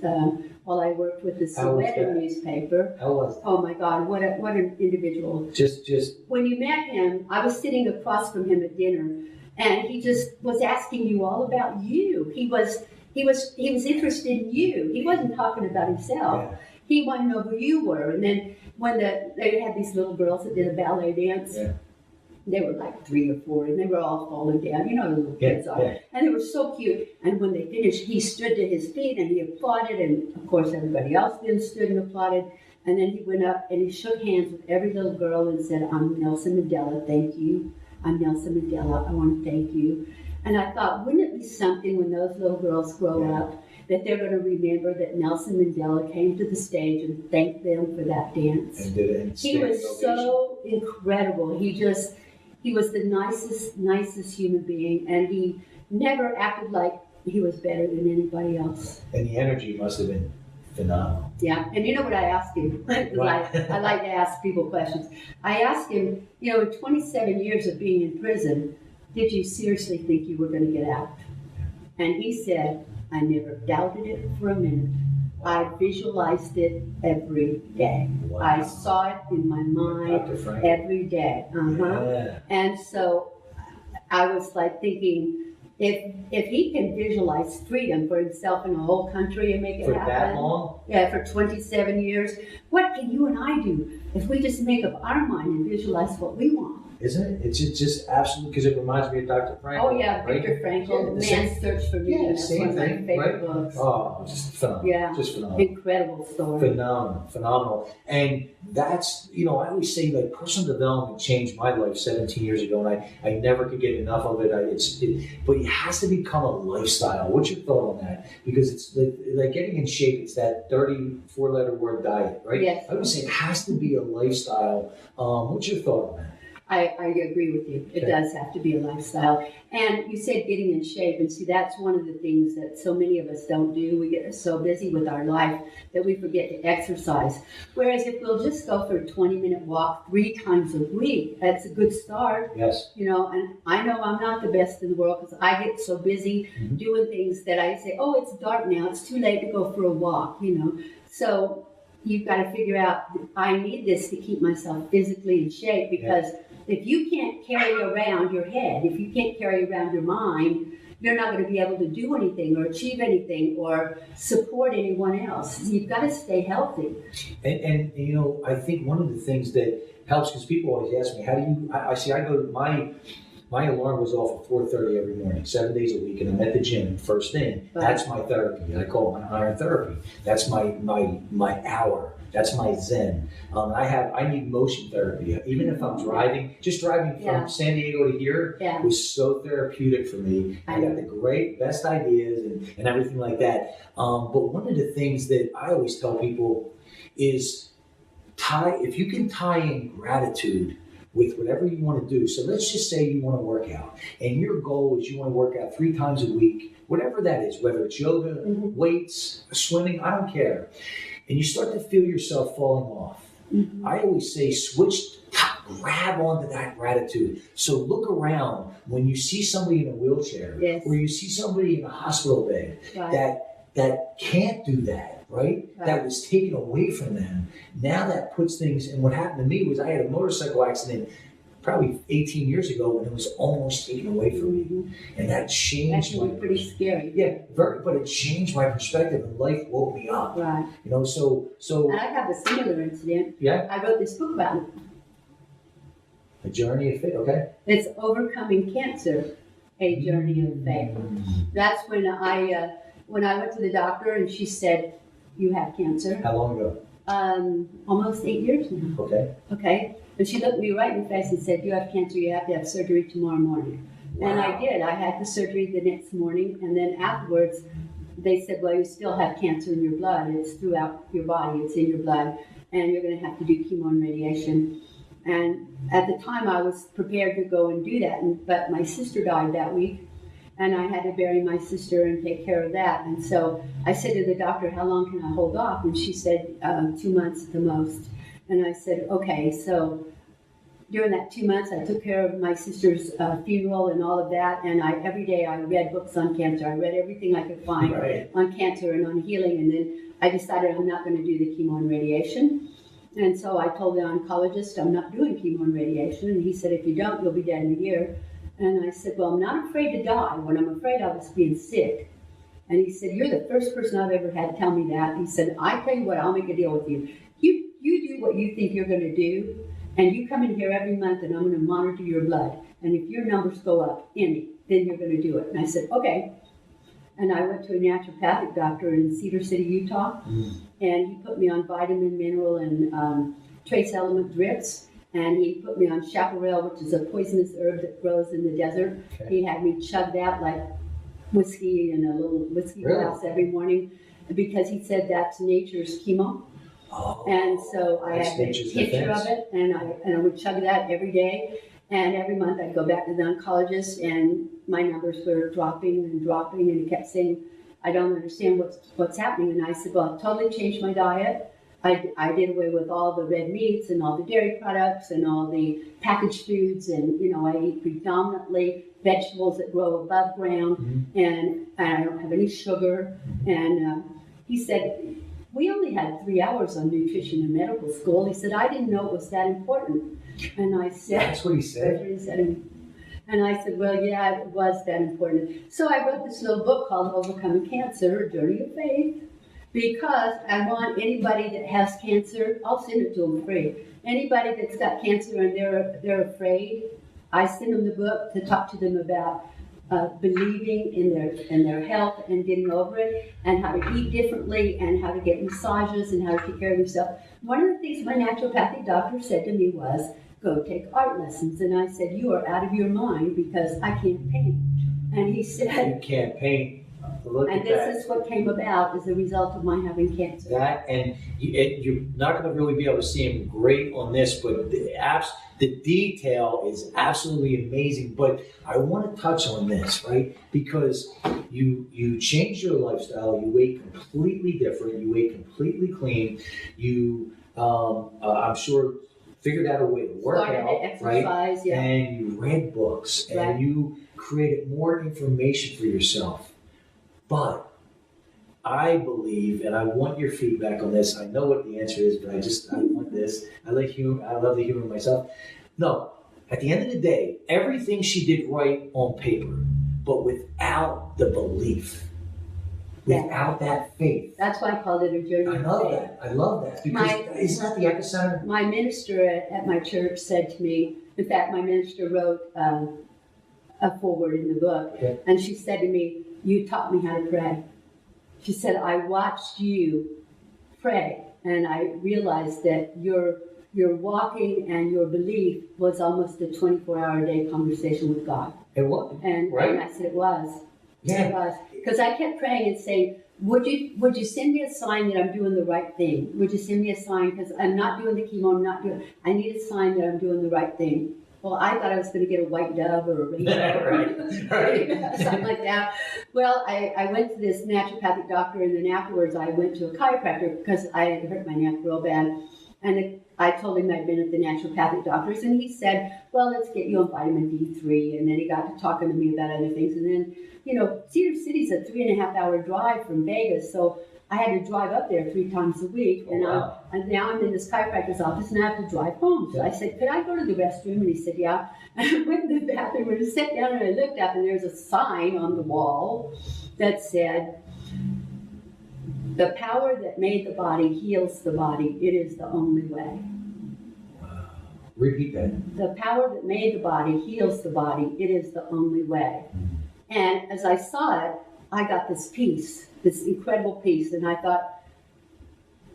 while I worked with the Sowetan newspaper. How was it? Oh my God, what an individual! Just when you met him, I was sitting across from him at dinner. And he just was asking you all about you. He was interested in you. He wasn't talking about himself. Yeah. He wanted to know who you were. And then when they had these little girls that did a ballet dance, They were like 3 or 4, and they were all falling down. You know how little kids are. Yeah. And they were so cute. And when they finished, he stood to his feet and he applauded. And of course, everybody else then stood and applauded. And then he went up and he shook hands with every little girl and said, "I'm Nelson Mandela, thank you. I'm Nelson Mandela, I want to thank you." And I thought, wouldn't it be something when those little girls grow up that they're going to remember that Nelson Mandela came to the stage and thanked them for that dance? And did it. He was so incredible. He was the nicest human being, and he never acted like he was better than anybody else. And the energy must have been phenomenal. Yeah, and you know what I asked him? I like to ask people questions. I asked him, you know, in 27 years of being in prison, did you seriously think you were going to get out? And he said, I never doubted it for a minute. I visualized it every day. Wow. I saw it in my mind every day. Yeah. And so I was like thinking, if he can visualize freedom for himself in a whole country and make it happen. For that long? Yeah, for 27 years. What can you and I do if we just make up our mind and visualize what we want? Isn't it? It's just absolutely, because it reminds me of Dr. Frankl. Oh yeah, Viktor Frankl, The Man's Search for Meaning. Yeah, That's same one of my thing, favorite right? books. Oh, just phenomenal. Yeah, just phenomenal. Incredible story. Phenomenal. And that's, you know, I always say like personal development changed my life 17 years ago, and I never could get enough of it. But it has to become a lifestyle. What's your thought on that? Because it's like getting in shape. It's that 34-letter word diet, right? Yes. I would say it has to be a lifestyle. What's your thought on that? I agree with you. It does have to be a lifestyle. And you said getting in shape, and see, that's one of the things that so many of us don't do. We get so busy with our life that we forget to exercise. Whereas if we'll just go for a 20-minute walk 3 times a week, that's a good start. Yes. You know, and I know I'm not the best in the world because I get so busy doing things that I say, oh, it's dark now. It's too late to go for a walk, you know. So you've got to figure out, I need this to keep myself physically in shape, because if you can't carry around your head, if you can't carry around your mind, you're not going to be able to do anything or achieve anything or support anyone else. You've got to stay healthy. And you know, I think one of the things that helps, because people always ask me, how do you, I go to my alarm goes off at 4:30 every morning, 7 days a week, and I'm at the gym first thing. Right. That's my therapy. I call it my iron therapy. That's my hour. That's my zen. I need motion therapy. Even if I'm driving, just driving from San Diego to here was so therapeutic for me. I got the best ideas and everything like that. But one of the things that I always tell people is if you can tie in gratitude with whatever you want to do. So let's just say you want to work out, and your goal is you want to work out 3 times a week, whatever that is, whether it's yoga, weights, swimming, I don't care. And you start to feel yourself falling off. I always say grab onto that gratitude. So look around when you see somebody in a wheelchair or you see somebody in a hospital bed that can't do that, right? That was taken away from them. Now that puts things, and what happened to me was I had a motorcycle accident probably 18 years ago when it was almost taken away from me. And that changed my... pretty scary. Yeah, but it changed my perspective, and life woke me up. Right. You know, so... And I have a similar incident. Yeah? I wrote this book about it. A Journey of Faith, okay. It's Overcoming Cancer, A Journey of Faith. That's when I went to the doctor and she said, you have cancer. How long ago? Almost 8 years now. Okay. Okay. And she looked me right in the face and said, you have cancer, you have to have surgery tomorrow morning. Wow. And I did. I had the surgery the next morning, and then afterwards they said, well, you still have cancer in your blood. It's throughout your body. It's in your blood, and you're going to have to do chemo and radiation. And at the time I was prepared to go and do that, but my sister died that week, and I had to bury my sister and take care of that. And so I said to the doctor, how long can I hold off? And she said 2 months at the most. And I said, okay. So during that 2 months, I took care of my sister's funeral and all of that. And every day I read books on cancer. I read everything I could find on cancer and on healing. And then I decided I'm not going to do the chemo and radiation. And so I told the oncologist, I'm not doing chemo and radiation. And he said, if you don't, you'll be dead in a year. And I said, well, I'm not afraid to die. What I'm afraid of is being sick. And he said, you're the first person I've ever had tell me that. He said, I tell you what, I'll make a deal with you. You do what you think you're going to do, And you come in here every month and I'm going to monitor your blood. And if your numbers go up any, then you're going to do it. And I said, okay. And I went to a naturopathic doctor in Cedar City, Utah. And he put me on vitamin, mineral, and trace element drips. And he put me on chaparral, which is a poisonous herb that grows in the desert. Okay. He had me chug that like whiskey in a little whiskey glass every morning, because he said that's nature's chemo. Oh, and so I had a picture of it, and I would chug that every day. And every month I'd go back to the oncologist, and my numbers were dropping and dropping, and he kept saying, I don't understand what's happening. And I said, well, I've totally changed my diet. I did away with all the red meats and all the dairy products and all the packaged foods, and I eat predominantly vegetables that grow above ground, and I don't have any sugar. And he said, we only had 3 hours on nutrition in medical school. He said, I didn't know it was that important. And I said, that's what he said. That's what he said to me. And I said, well, yeah, it was that important. So I wrote this little book called Overcoming Cancer, A Journey of Faith, because I want anybody that has cancer, I'll send it to them free. Anybody that's got cancer and they're afraid, I send them the book to talk to them about believing in their health and getting over it, and how to eat differently, and how to get massages, and how to take care of yourself. One of the things my naturopathic doctor said to me was, go take art lessons. And I said, you are out of your mind, because I can't paint. And he said, you can't paint. Look and this is what came about as a result of my having cancer. That, and you're not going to really be able to see him great on this, but the detail is absolutely amazing. But I want to touch on this, right? Because you changed your lifestyle. You ate completely different. You ate completely clean. You, I'm sure, figured out a way to work out, right? Yeah. And you read books, and you created more information for yourself. But I believe, and I want your feedback on this. I know what the answer is, but I want this. I love the humor myself. No, at the end of the day, everything she did right on paper, but without the belief, without that faith. That's why I called it a journey. I love that. I love that. Because isn't that the epicenter? My minister at my church said to me, in fact, my minister wrote a foreword in the book, and she said to me, you taught me how to pray. She said, I watched you pray, and I realized that your walking and your belief was almost a 24-hour-a-day conversation with God. It was. And I said, it was. Yeah. It was. Because I kept praying and saying, would you send me a sign that I'm doing the right thing? Would you send me a sign? Because I'm not doing the chemo, I need a sign that I'm doing the right thing. Well, I thought I was going to get a white dove or a rainbow, right. Something like that. Well, I went to this naturopathic doctor, and then afterwards I went to a chiropractor because I had hurt my neck real bad. And I told him I'd been at the naturopathic doctors, and he said, well, let's get you on vitamin D3. And then he got to talking to me about other things. And then, Cedar City's a 3.5-hour drive from Vegas, so I had to drive up there 3 times a week, and now I'm in this chiropractor's office, and I have to drive home. So I said, could I go to the restroom? And he said, yeah. And I went to the bathroom, and I sat down, and I looked up, and there's a sign on the wall that said, the power that made the body heals the body. It is the only way. Wow. Repeat that. The power that made the body heals the body. It is the only way. And as I saw it, I got this peace. This incredible peace, and I thought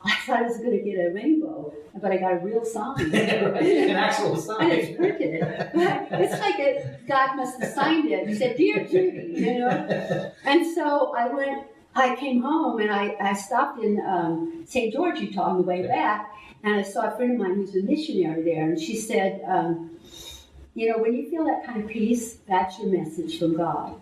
I was going to get a rainbow, but I got a real sign. An actual sign. And it's printed. It's like God must have signed it. He said, "Dear Judy," And so I came home, and I stopped in St. George, Utah on the way back, and I saw a friend of mine who's a missionary there, and she said, when you feel that kind of peace, that's your message from God.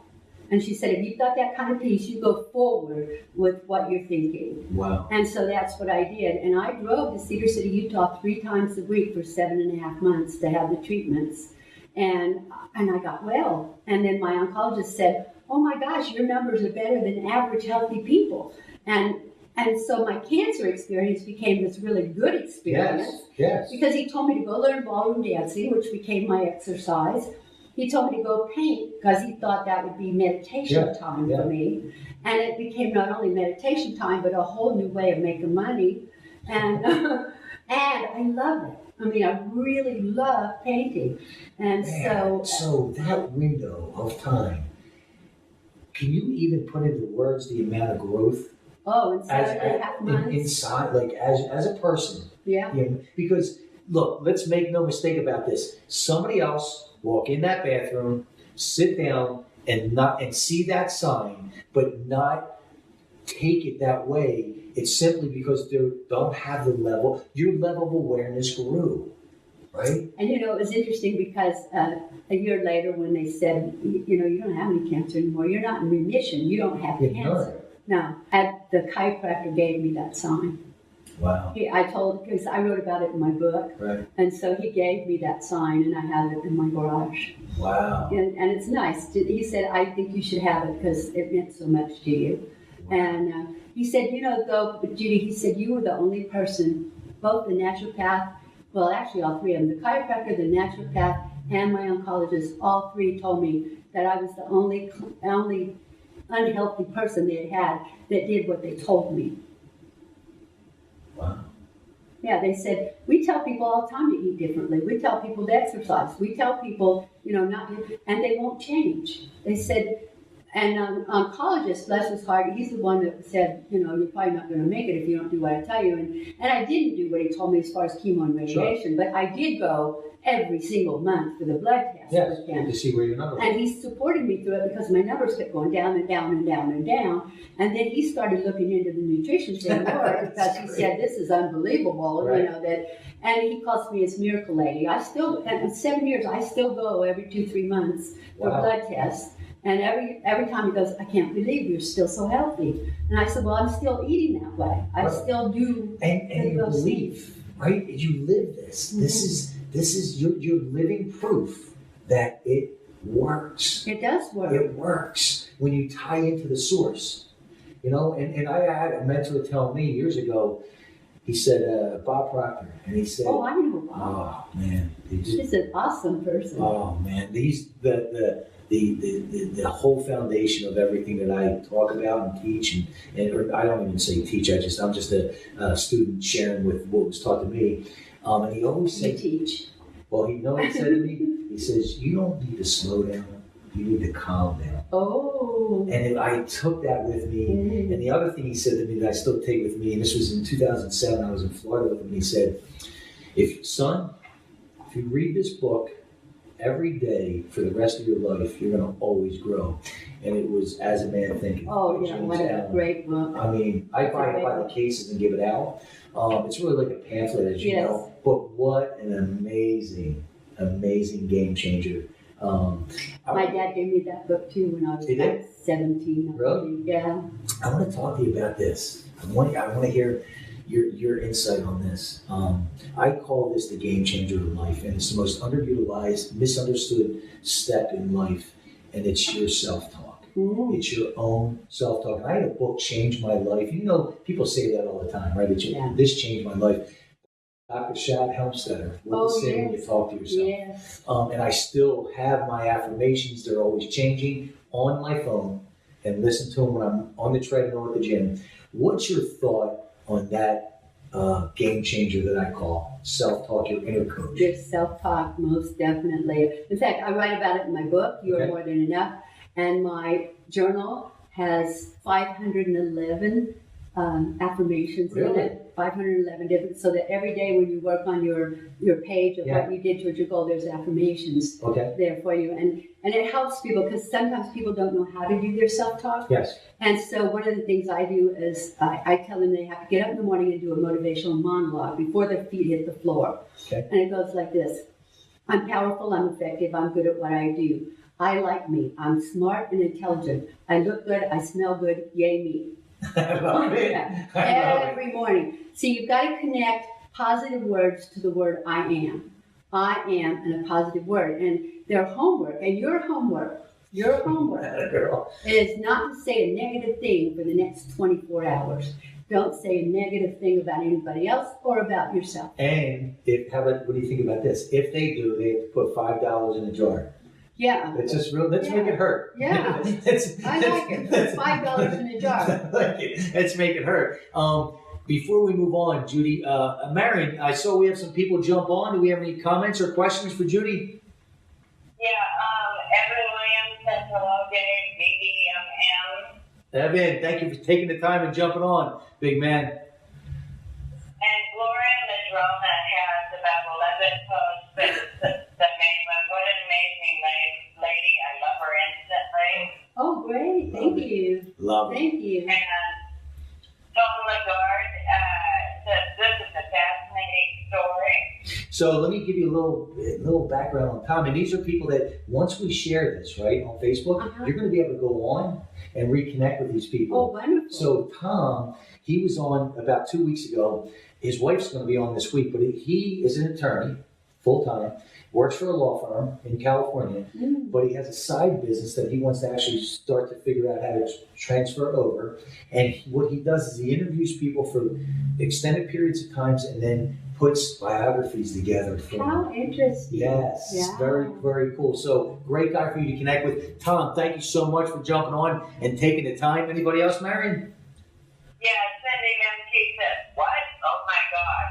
And she said, if you've got that kind of peace, you go forward with what you're thinking. Wow. And so that's what I did. And I drove to Cedar City, Utah 3 times a week for 7.5 months to have the treatments. And I got well. And then my oncologist said, oh my gosh, your numbers are better than average healthy people. And so my cancer experience became this really good experience. Yes. Because he told me to go learn ballroom dancing, which became my exercise. He told me to go paint because he thought that would be meditation time for me. And it became not only meditation time, but a whole new way of making money. And I love it. I mean, I really love painting. And Man, so that window of time, can you even put into words the amount of growth in 7.5 months? inside, like as a person? Yeah. Because look, let's make no mistake about this. Somebody else walk in that bathroom, sit down, and see that sign, but not take it that way. It's simply because they don't have the level. Your level of awareness grew, right? And it was interesting because a year later, when they said, you don't have any cancer anymore, you're not in remission, you don't have cancer. No, the chiropractor gave me that sign. Wow. Because I wrote about it in my book. Right. And so he gave me that sign, and I have it in my garage. Wow. And it's nice. He said, I think you should have it because it meant so much to you. Wow. And he said, Judy, he said, you were the only person, both the naturopath, well, actually all three of them, the chiropractor, the naturopath, and my oncologist, all three told me that I was the only unhealthy person they had that did what they told me. Wow. Yeah, they said, we tell people all the time to eat differently. We tell people to exercise. We tell people, not to, and they won't change. They said, and oncologist, bless his heart, he's the one that said, you're probably not going to make it if you don't do what I tell you. And I didn't do what he told me as far as chemo and radiation, but I did go every single month for the blood test. Yes, to see where your numbers were. And he supported me through it because my numbers kept going down and down and down and down. And then he started looking into the nutrition thing more because he said, this is unbelievable, right. And he calls me his miracle lady. In 7 years, I still go every 2-3 months for blood tests. And every time he goes, I can't believe you're still so healthy. And I said, well, I'm still eating that way. I still do. And you believe, right? You live this. Mm-hmm. This is you're living proof that it works. It does work. It works when you tie into the source. And I had a mentor tell me years ago, he said, Bob Proctor, and he said, oh, I know Bob. Oh, man. He's an awesome person. Oh, man. The whole foundation of everything that I talk about and teach, or I don't even say teach, I'm just a student sharing with what was taught to me. And he always said, teach. Well, he said to me, he says, you don't need to slow down, you need to calm down. Oh. And I took that with me. Mm-hmm. And the other thing he said to me that I still take with me, and this was in 2007, I was in Florida with him, and he said, son, if you read this book every day for the rest of your life, you're going to always grow. And it was As a Man Thinketh. Oh, yeah, what a great book. I mean, I buy it by the cases and give it out. It's really like a pamphlet, as you know. But what an amazing, amazing game changer. My dad gave me that book too when I was like 17. Really? Yeah. I want to talk to you about this. I want to hear your insight on this. I call this the game changer of life, and it's the most underutilized, misunderstood step in life, and it's your self-talk. Mm-hmm. It's your own self-talk. I had a book change my life. People say that all the time, right? This changed my life. Dr. Shad Helmstetter, what to say when you talk to yourself. Yes. And I still have my affirmations. They're always changing on my phone, and listen to them when I'm on the treadmill at the gym. What's your thought on that game changer that I call self-talk, your inner coach? Your self-talk, most definitely. In fact, I write about it in my book, You Are More Than Enough, and my journal has 511 affirmations in it. 511 different, so that every day when you work on your page of what you did towards your goal, there's affirmations there for you. And it helps people because sometimes people don't know how to do their self-talk. Yes. And so one of the things I do is I tell them they have to get up in the morning and do a motivational monologue before their feet hit the floor. Okay. And it goes like this. I'm powerful, I'm effective, I'm good at what I do. I like me, I'm smart and intelligent. I look good, I smell good, yay me. I love it. Every morning. So you've got to connect positive words to the word I am. I am and a positive word. And their homework, and your homework is not to say a negative thing for the next 24 hours. Don't say a negative thing about anybody else or about yourself. And what do you think about this? If they do, they have to put $5 in a jar. Yeah. It's just real. Let's make it hurt. Yeah. I like it. It's $5 in a jar. I like it. Let's make it hurt. before we move on, Judi, Marion, I saw we have some people jump on. Do we have any comments or questions for Judi? Evan Williams says hello, Dave, BBMM. Evan, thank you for taking the time and jumping on, big man. And Gloria Madrona has about 11 posts, but the main one, what an amazing lady. I love her instantly. Oh, great. Thank you. Love it. Thank you. And Tom Lagarde says this is a fascinating story. So let me give you a little background on Tom. And these are people that once we share this, right, on Facebook, you're going to be able to go on and reconnect with these people. Oh, wonderful. So Tom, he was on about 2 weeks ago. His wife's going to be on this week, but he is an attorney, full-time, works for a law firm in California, but he has a side business that he wants to actually start to figure out how to transfer over. And what he does is he interviews people for extended periods of times and then puts biographies together. How interesting. Yes, Yeah. very, very cool. So great guy for you to connect with. Tom, thank you so much for jumping on and taking the time. Anybody else, Marion? Yeah, Cindy MT says, what? Oh my God.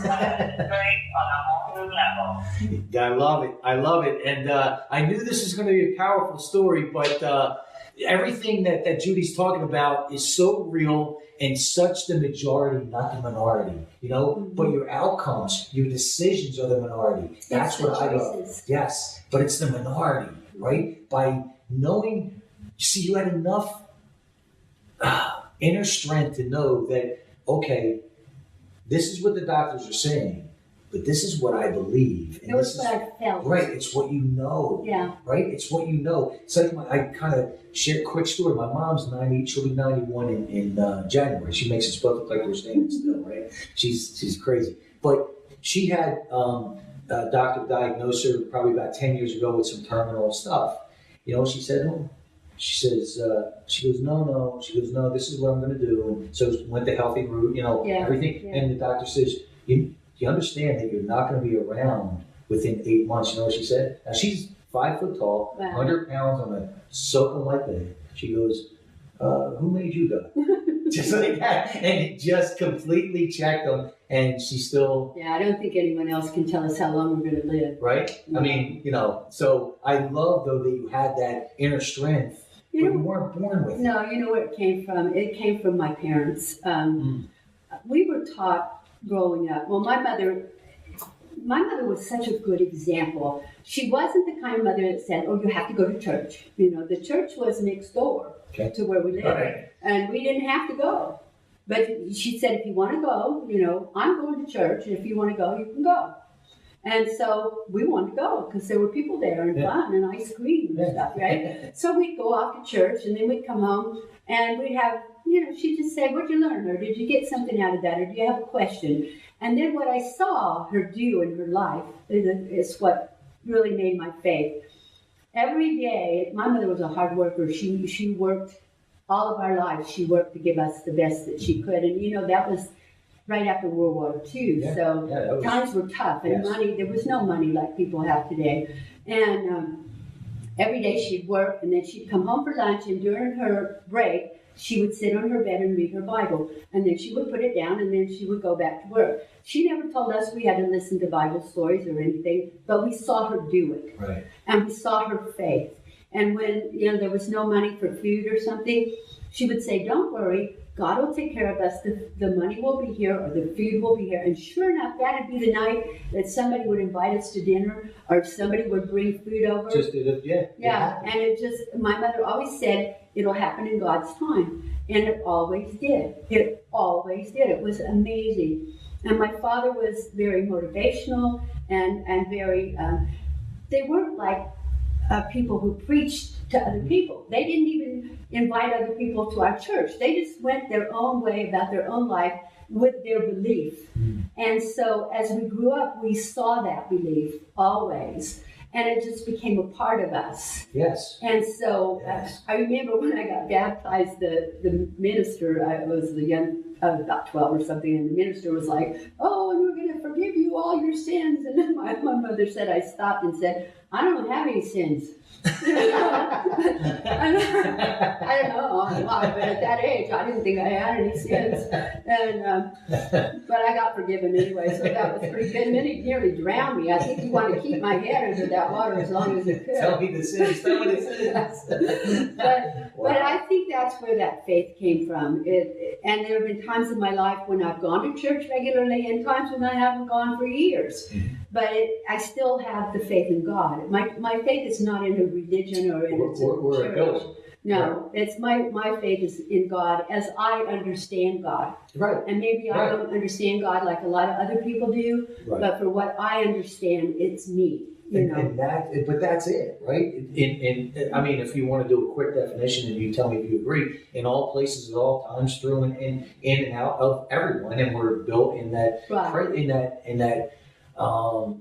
That is great on a whole new level. I love it. I love it. And I knew this was going to be a powerful story, but everything that Judi's talking about is so real and such the majority, not the minority, you know, but your outcomes, your decisions are the minority. That's what I love. Yes, but it's the minority, right? By knowing, see, you had enough inner strength to know that, okay, this is what the doctors are saying, but this is what I believe. And It was what I felt. Right, it's what you know. Yeah. Right, it's what you know. It's like I kind of share a quick story. My mom's 90, she'll be 91 in January. She makes us both look like we're standing still, right? She's crazy. But she had a doctor diagnose her probably about 10 years ago with some terminal stuff. You know what she said to him? She says, she goes, no. She goes, no, this is what I'm going to do. So went the healthy route, you know, everything. Yeah. And the doctor says, you understand that you're not going to be around within 8 months. You know what she said? Now, she's 5 foot tall, 100 pounds on a soaking wet bed. She goes, who made you go? Just like that. And it just completely checked them. And she still... Yeah, I don't think anyone else can tell us how long we're going to live. Right? Yeah. I mean, you know, so I love, though, that you had that inner strength. But you weren't born with it. No, you know where it came from? It came from my parents. We were taught growing up. Well, my mother was such a good example. She wasn't the kind of mother that said, oh, you have to go to church. You know, the church was next door to where we lived. Right. And we didn't have to go. But she said, if you want to go, you know, I'm going to church. And if you want to go, you can go. And so we wanted to go because there were people there and fun and ice cream and stuff, right? So we'd go off to church and then we'd come home and we'd have, you know, she'd just say, what'd you learn? Or did you get something out of that? Or do you have a question? And then what I saw her do in her life is what really made my faith. Every day, my mother was a hard worker. She worked all of our lives. She worked to give us the best that she could. And, you know, that was right after World War II. So times were tough and money, there was no money like people have today. And every day she'd work and then she'd come home for lunch, and during her break, she would sit on her bed and read her Bible. And then she would put it down and then she would go back to work. She never told us we had to listen to Bible stories or anything, but we saw her do it. Right. And we saw her faith. And when, you know, there was no money for food or something, she would say, don't worry, God will take care of us. The money will be here, or the food will be here. And sure enough, that'd be the night that somebody would invite us to dinner, or somebody would bring food over. Just did it, Yeah, and it just, my mother always said, it'll happen in God's time. And it always did. It always did. It was amazing. And my father was very motivational and very, they weren't like people who preached to other people. They didn't even invite other people to our church. They just went their own way about their own life with their belief. And so as we grew up, we saw that belief always. And it just became a part of us. Yes. And so I remember when I got baptized, the minister, I was the young, about 12 or something, and the minister was like, oh, and we're going to forgive you all your sins. And then my mother said, I stopped and said, I don't have any sins. I don't know why, but at that age, I didn't think I had any sins. And but I got forgiven anyway, so that was pretty good. And then he nearly drowned me. I think he wanted to keep my head under that water as long as he could. Tell me the sins. Tell me the sins. But I think that's where that faith came from. And there have been times in my life when I've gone to church regularly, and times when I haven't gone for years. But I still have the faith in God. My faith is not in a religion or in a church. A building. No, it's my faith is in God as I understand God. Right. And maybe I don't understand God like a lot of other people do, but for what I understand, it's me. But that's it, right? I mean, if you want to do a quick definition, and you tell me if you agree, in all places, at all times, through and in and out of everyone, and we're built in that, in that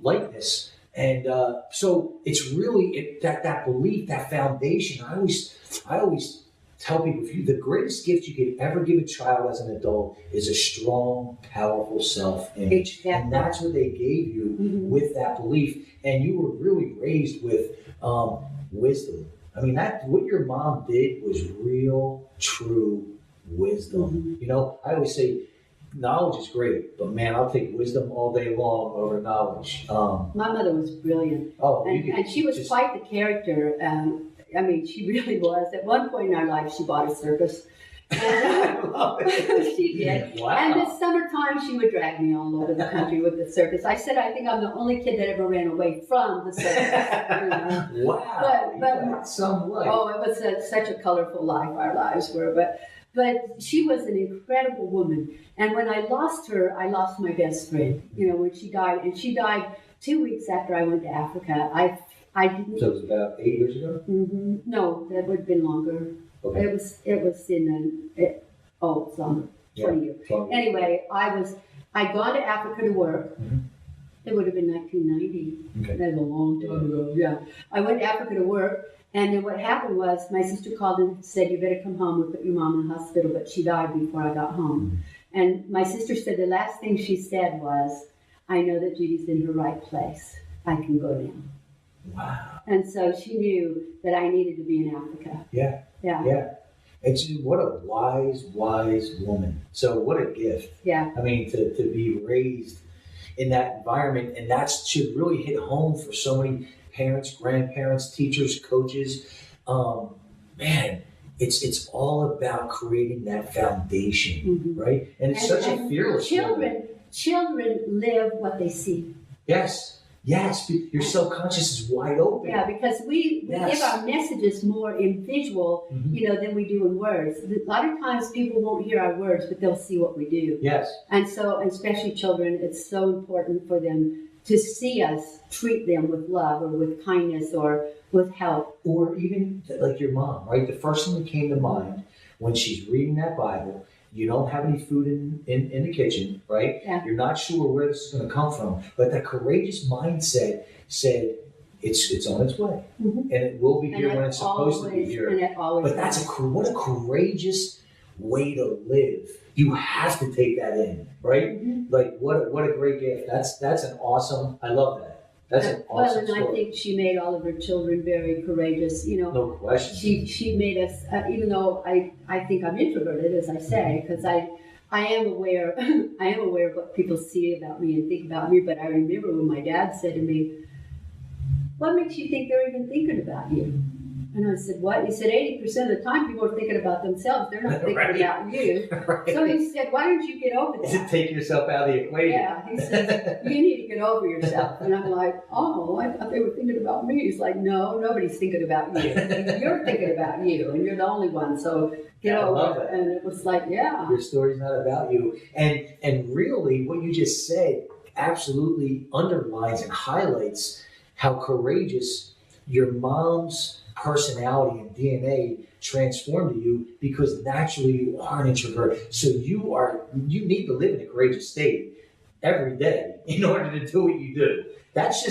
likeness. And so it's really that belief, that foundation. I always tell people, the greatest gift you could ever give a child as an adult is a strong, powerful self-image. Exactly. And that's what they gave you with that belief. And you were really raised with wisdom. I mean, what your mom did was real, true wisdom. You know, I always say, knowledge is great, but man, I'll take wisdom all day long over knowledge. My mother was brilliant. And she was quite the character. I mean, she really was. At one point in our life, she bought a circus. She did. Wow. And this summertime, she would drag me all over the country with the circus. I said, I think I'm the only kid that ever ran away from the circus. Wow. But some life. Oh, it was such a colorful life our lives were. But she was an incredible woman. And when I lost her, I lost my best friend, you know, when she died. And she died 2 weeks after I went to Africa. I didn't. So it was about 8 years ago? No, that would have been longer. Okay. It was it's longer, 20 years. Anyway, I'd gone to Africa to work. It would have been 1990. Okay. That was a long time ago. Yeah. I went to Africa to work. And then what happened was my sister called and said, you better come home. We put your mom in the hospital, but she died before I got home. And my sister said the last thing she said was, I know that Judy's in her right place. I can go now. Wow. And so she knew that I needed to be in Africa. Yeah. It's what a wise woman. So what a gift. Yeah. I mean, to be raised in that environment, and that should really hit home for so many parents, grandparents, teachers, coaches. Man, it's all about creating that foundation, right? And it's such a fearless children live what they see. Yes, your subconscious is wide open. Yeah, because we give our messages more in visual, than we do in words. A lot of times people won't hear our words, but they'll see what we do. Yes. And so, especially children, it's so important for them to see us treat them with love or with kindness or with help. Or even like your mom, right? The first thing that came to mind when she's reading that Bible, you don't have any food in the kitchen, right? Yeah. You're not sure where this is going to come from, but that courageous mindset said it's on its way, and it will be here when it's supposed to be here. But what a courageous way to live. You have to take that in, right? Like what a great gift. That's an awesome. I love that. That's an awesome story. I think she made all of her children very courageous. No question. She made us, even though I think I'm introverted, as I say, because I am aware of what people see about me and think about me. But I remember when my dad said to me, "What makes you think they're even thinking about you?" And I said, what? He said, 80% of the time people are thinking about themselves. They're not thinking about you. Right. So he said, why don't you get over that? Take yourself out of the equation. Yeah, he says, you need to get over yourself. And I'm like, oh, I thought they were thinking about me. He's like, no, nobody's thinking about you. You're thinking about you, and you're the only one. So get over it. And it was like, yeah. Your story's not about you. And really, what you just said absolutely underlines and highlights how courageous your mom's personality and DNA transformed you, because naturally you are an introvert. So you need to live in a courageous state every day in order to do what you do. That's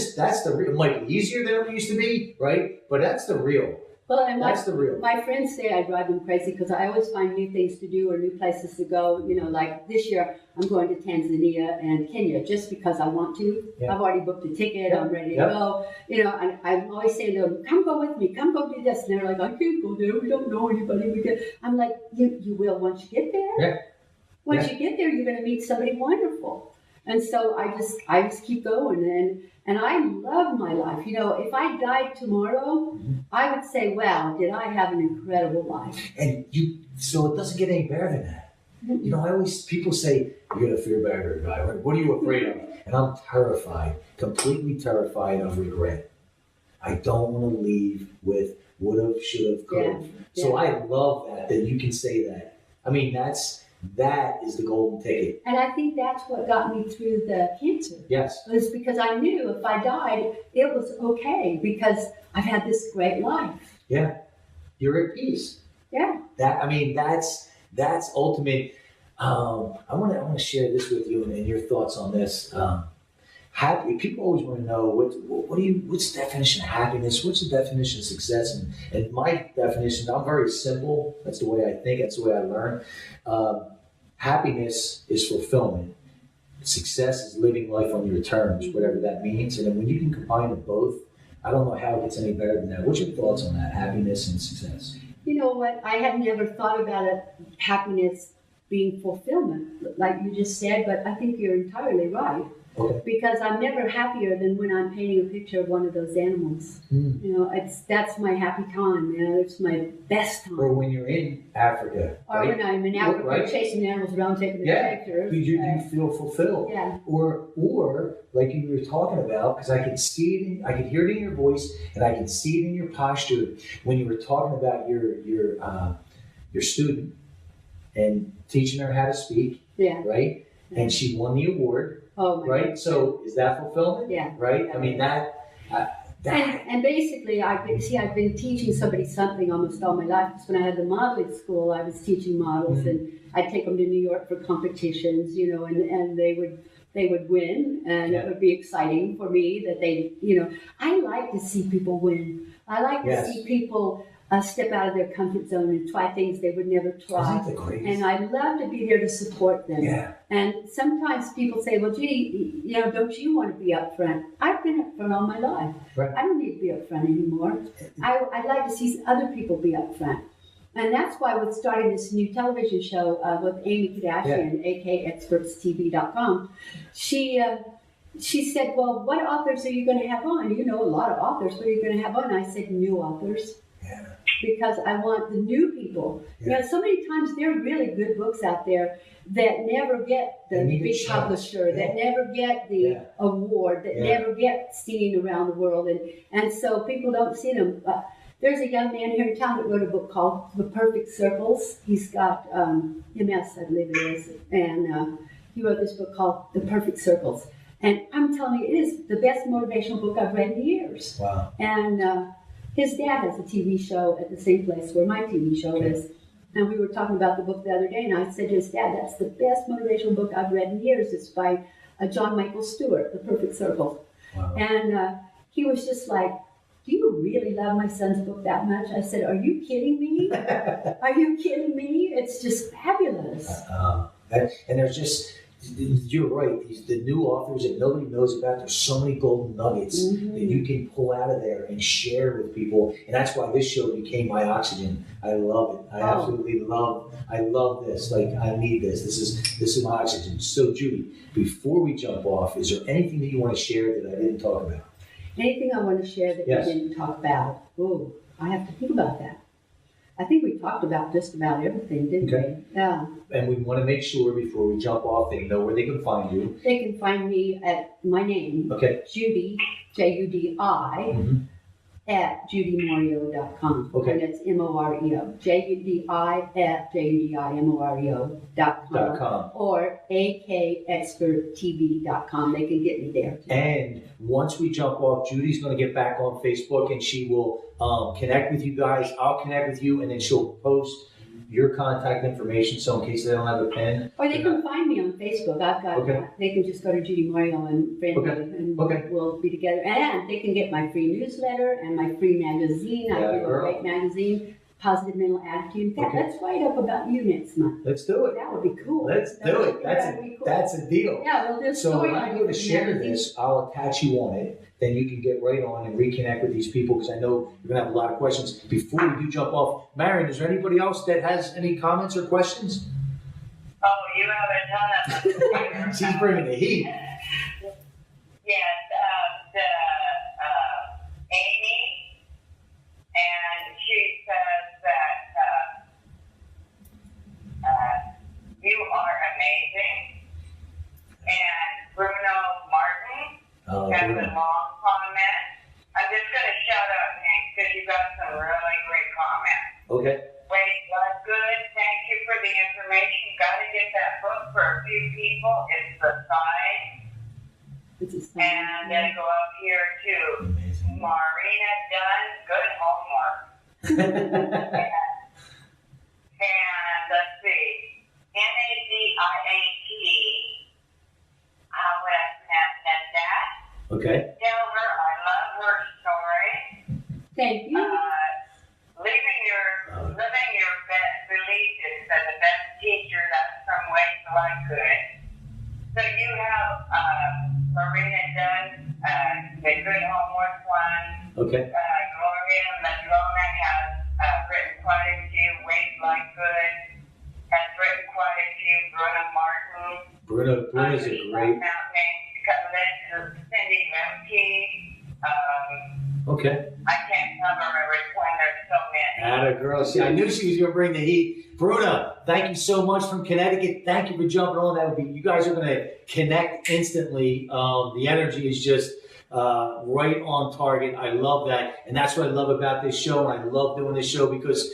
the real. It might be easier than it used to be, right? But that's the real. Well, and That's the real. my friends say I drive them crazy because I always find new things to do or new places to go. You know, like this year I'm going to Tanzania and Kenya just because I want to. Yeah. I've already booked a ticket. Yeah. I'm ready to Yeah. go. You know, and I'm always saying to them, "Come go with me. Come go do this." And they're like, "I can't go there. We don't know anybody." I'm like, "You will once you get there. Yeah. Once you get there, you're going to meet somebody wonderful." And so I just keep going and I love my life. You know, if I died tomorrow, I would say, wow, did I have an incredible life. And so it doesn't get any better than that. You know, people say, you're going to fear better guy. Right? What are you afraid of? And I'm terrified, completely terrified of regret. I don't want to leave with would've, should've, could've. Yeah. So I love that you can say that. I mean, that is the golden ticket. And I think that's what got me through the cancer. Yes. Was because I knew if I died, it was okay because I've had this great life. Yeah. You're at peace. Yeah. That's ultimate. I want to share this with you and your thoughts on this. Happy people always want to know what's the definition of happiness? What's the definition of success? And my definition, I'm very simple. That's the way I think. That's the way I learn. Happiness is fulfillment. Success is living life on your terms, whatever that means. And then when you can combine them both, I don't know how it gets any better than that. What's your thoughts on that? Happiness and success. You know what? I had never thought about it, happiness being fulfillment, like you just said, but I think you're entirely right. Okay. Because I'm never happier than when I'm painting a picture of one of those animals. You know, that's my happy time. You know, it's my best time. Or when you're in Africa. Or right? when I'm in Africa, Right. chasing animals around, taking the pictures. You feel fulfilled. Yeah. Or like you were talking about, because I could see it, I could hear it in your voice, and I could see it in your posture when you were talking about your student and teaching her how to speak. Yeah. Right. And she won the award. Oh my right. goodness. So is that fulfillment? Yeah. Right. I mean that. And basically, I've been teaching somebody something almost all my life. Because when I had the modeling school, I was teaching models, and I'd take them to New York for competitions, you know, and they would win, and it would be exciting for me that I like to see people win. I like to see people step out of their comfort zone and try things they would never try. Isn't that great? And I love to be there to support them. Yeah. And sometimes people say, well, Judi, you know, don't you want to be up front? I've been up front all my life. Right. I don't need to be up front anymore. I'd like to see other people be up front. And that's why with starting this new television show with Amy Kardashian, aka expertstv.com, she said, well, what authors are you going to have on? You know a lot of authors. What are you going to have on? I said, new authors. Yeah. Because I want the new people. Yeah. You know, so many times there are really good books out there that never get the big publisher, that never get the award, that never get seen around the world. And so people don't see them. There's a young man here in town that wrote a book called The Perfect Circles. He's got MS, I believe it is. And he wrote this book called The Perfect Circles. And I'm telling you, it is the best motivational book I've read in years. Wow. And his dad has a TV show at the same place where my TV show is. And we were talking about the book the other day, and I said to his dad, that's the best motivational book I've read in years. It's by John Michael Stewart, The Perfect Circle. Wow. And he was just like, do you really love my son's book that much? I said, are you kidding me? Are you kidding me? It's just fabulous. And there's just, you're right, the new authors that nobody knows about, there's so many golden nuggets that you can pull out of there and share with people. And that's why this show became my oxygen. I love it. I absolutely love this. Like, I need this. This is my oxygen. So Judi, before we jump off, is there anything that you want to share that I didn't talk about? Anything I want to share that you didn't talk about? Oh, I have to think about that. I think we talked about just about everything, didn't we? Yeah. And we want to make sure before we jump off, they know where they can find you. They can find me at my name, Judi, Judi, at JudiMoreo.com. Okay. And it's Moreo, Judi at JudiMoreo.com. Or akexperttv.com. They can get me there too. And once we jump off, Judi's going to get back on Facebook and she will connect with you guys. I'll connect with you, and then she'll post your contact information, so in case they don't have a pen. Or they can find me on Facebook. I've got, Okay. they can just go to Judi Moreo and friend me, and Okay. we'll be together. And they can get my free newsletter and my free magazine. I Yeah, do a girl. great magazine, Positive Mental Attitude. In fact, Okay. let's write up about you next month. Let's do it. That would be cool. Let's That do would it. be cool. That's a deal. Yeah, we'll do a So story when I on go you to for the share magazine. this, I'll attach you on it. Then you can get right on and reconnect with these people because I know you're gonna have a lot of questions. Before we do jump off, Marion, is there anybody else that has any comments or questions? Oh, you have a ton of them. She's bringing the heat. Yes, Amy, and she says that you are amazing. And Bruno Martin has a long comment. I'm just going to shout out names because you got some really great comments. Okay. Wait, that's good. Thank you for the information. Got to get that book for a few people. It's the sign. It's a sign. And then go up here to Amazing. Marina Dunn. Good homework. And let's see. Nadiat. How would I pronounce that? Okay. Tell her I love her story. Thank you. Living your best belief is the best teacher. That's from Way to Like Good. So you have Marina Dunn, the good homework one. Okay. Gloria Madrona has written quite a few. Way to Like Good has written quite a few. Bruno Martin. Bruno's a great. Cindy Lemke. Okay. I can't cover every one. There's so many. Atta girl. See, I knew she was going to bring the heat. Bruna, thank you so much from Connecticut. Thank you for jumping on. That would be. You guys are going to connect instantly. The energy is just right on target. I love that, and that's what I love about this show. And I love doing this show because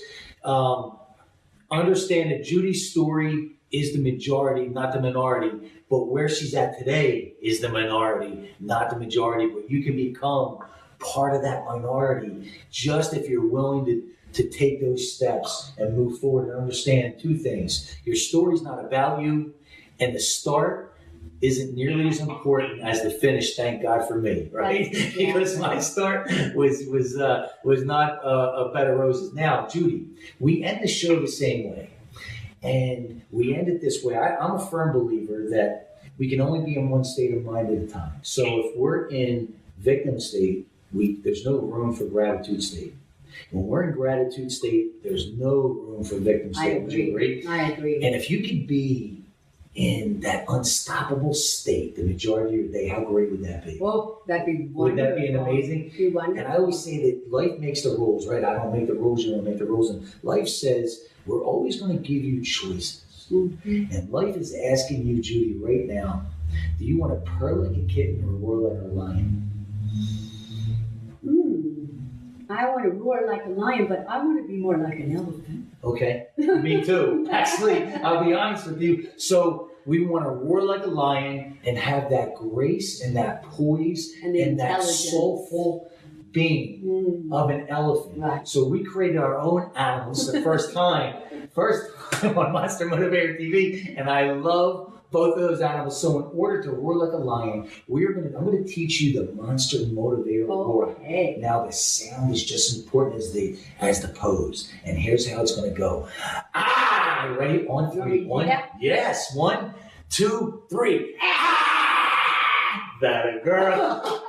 understand that Judi's story is the majority, not the minority. But where she's at today is the minority, not the majority. But you can become part of that minority just if you're willing to take those steps and move forward and understand two things. Your story's not about you, and the start isn't nearly as important as the finish. Thank God for me, right? Because my start was not a bed of roses. Now, Judi, we end the show the same way, and we end it this way. I'm a firm believer that we can only be in one state of mind at a time. So if we're in victim state, there's no room for gratitude state. When we're in gratitude state, there's no room for victim state. I agree. I agree. And if you could be in that unstoppable state the majority of your day, how great would that be? Well, that'd be wonderful. Would that be an amazing? Be wonderful. And I always say that life makes the rules, right? I don't make the rules, you don't make the rules. And life says we're always going to give you choices. Mm-hmm. And life is asking you, Judi, right now, do you want to purr like a kitten or roar like a lion? I want to roar like a lion, but I want to be more like an elephant. Okay, me too. Actually, I'll be honest with you. So we want to roar like a lion and have that grace and that poise and that soulful being of an elephant. Right. So we created our own animals the first time on Monster Motivator TV, and I love both of those animals. So in order to roar like a lion, I'm going to teach you the Monster Motivator roar. Okay. Now the sound is just as important as the pose. And here's how it's going to go. Ah! Ready? On three. One. Yes. 1, 2, 3. Ah! That a girl.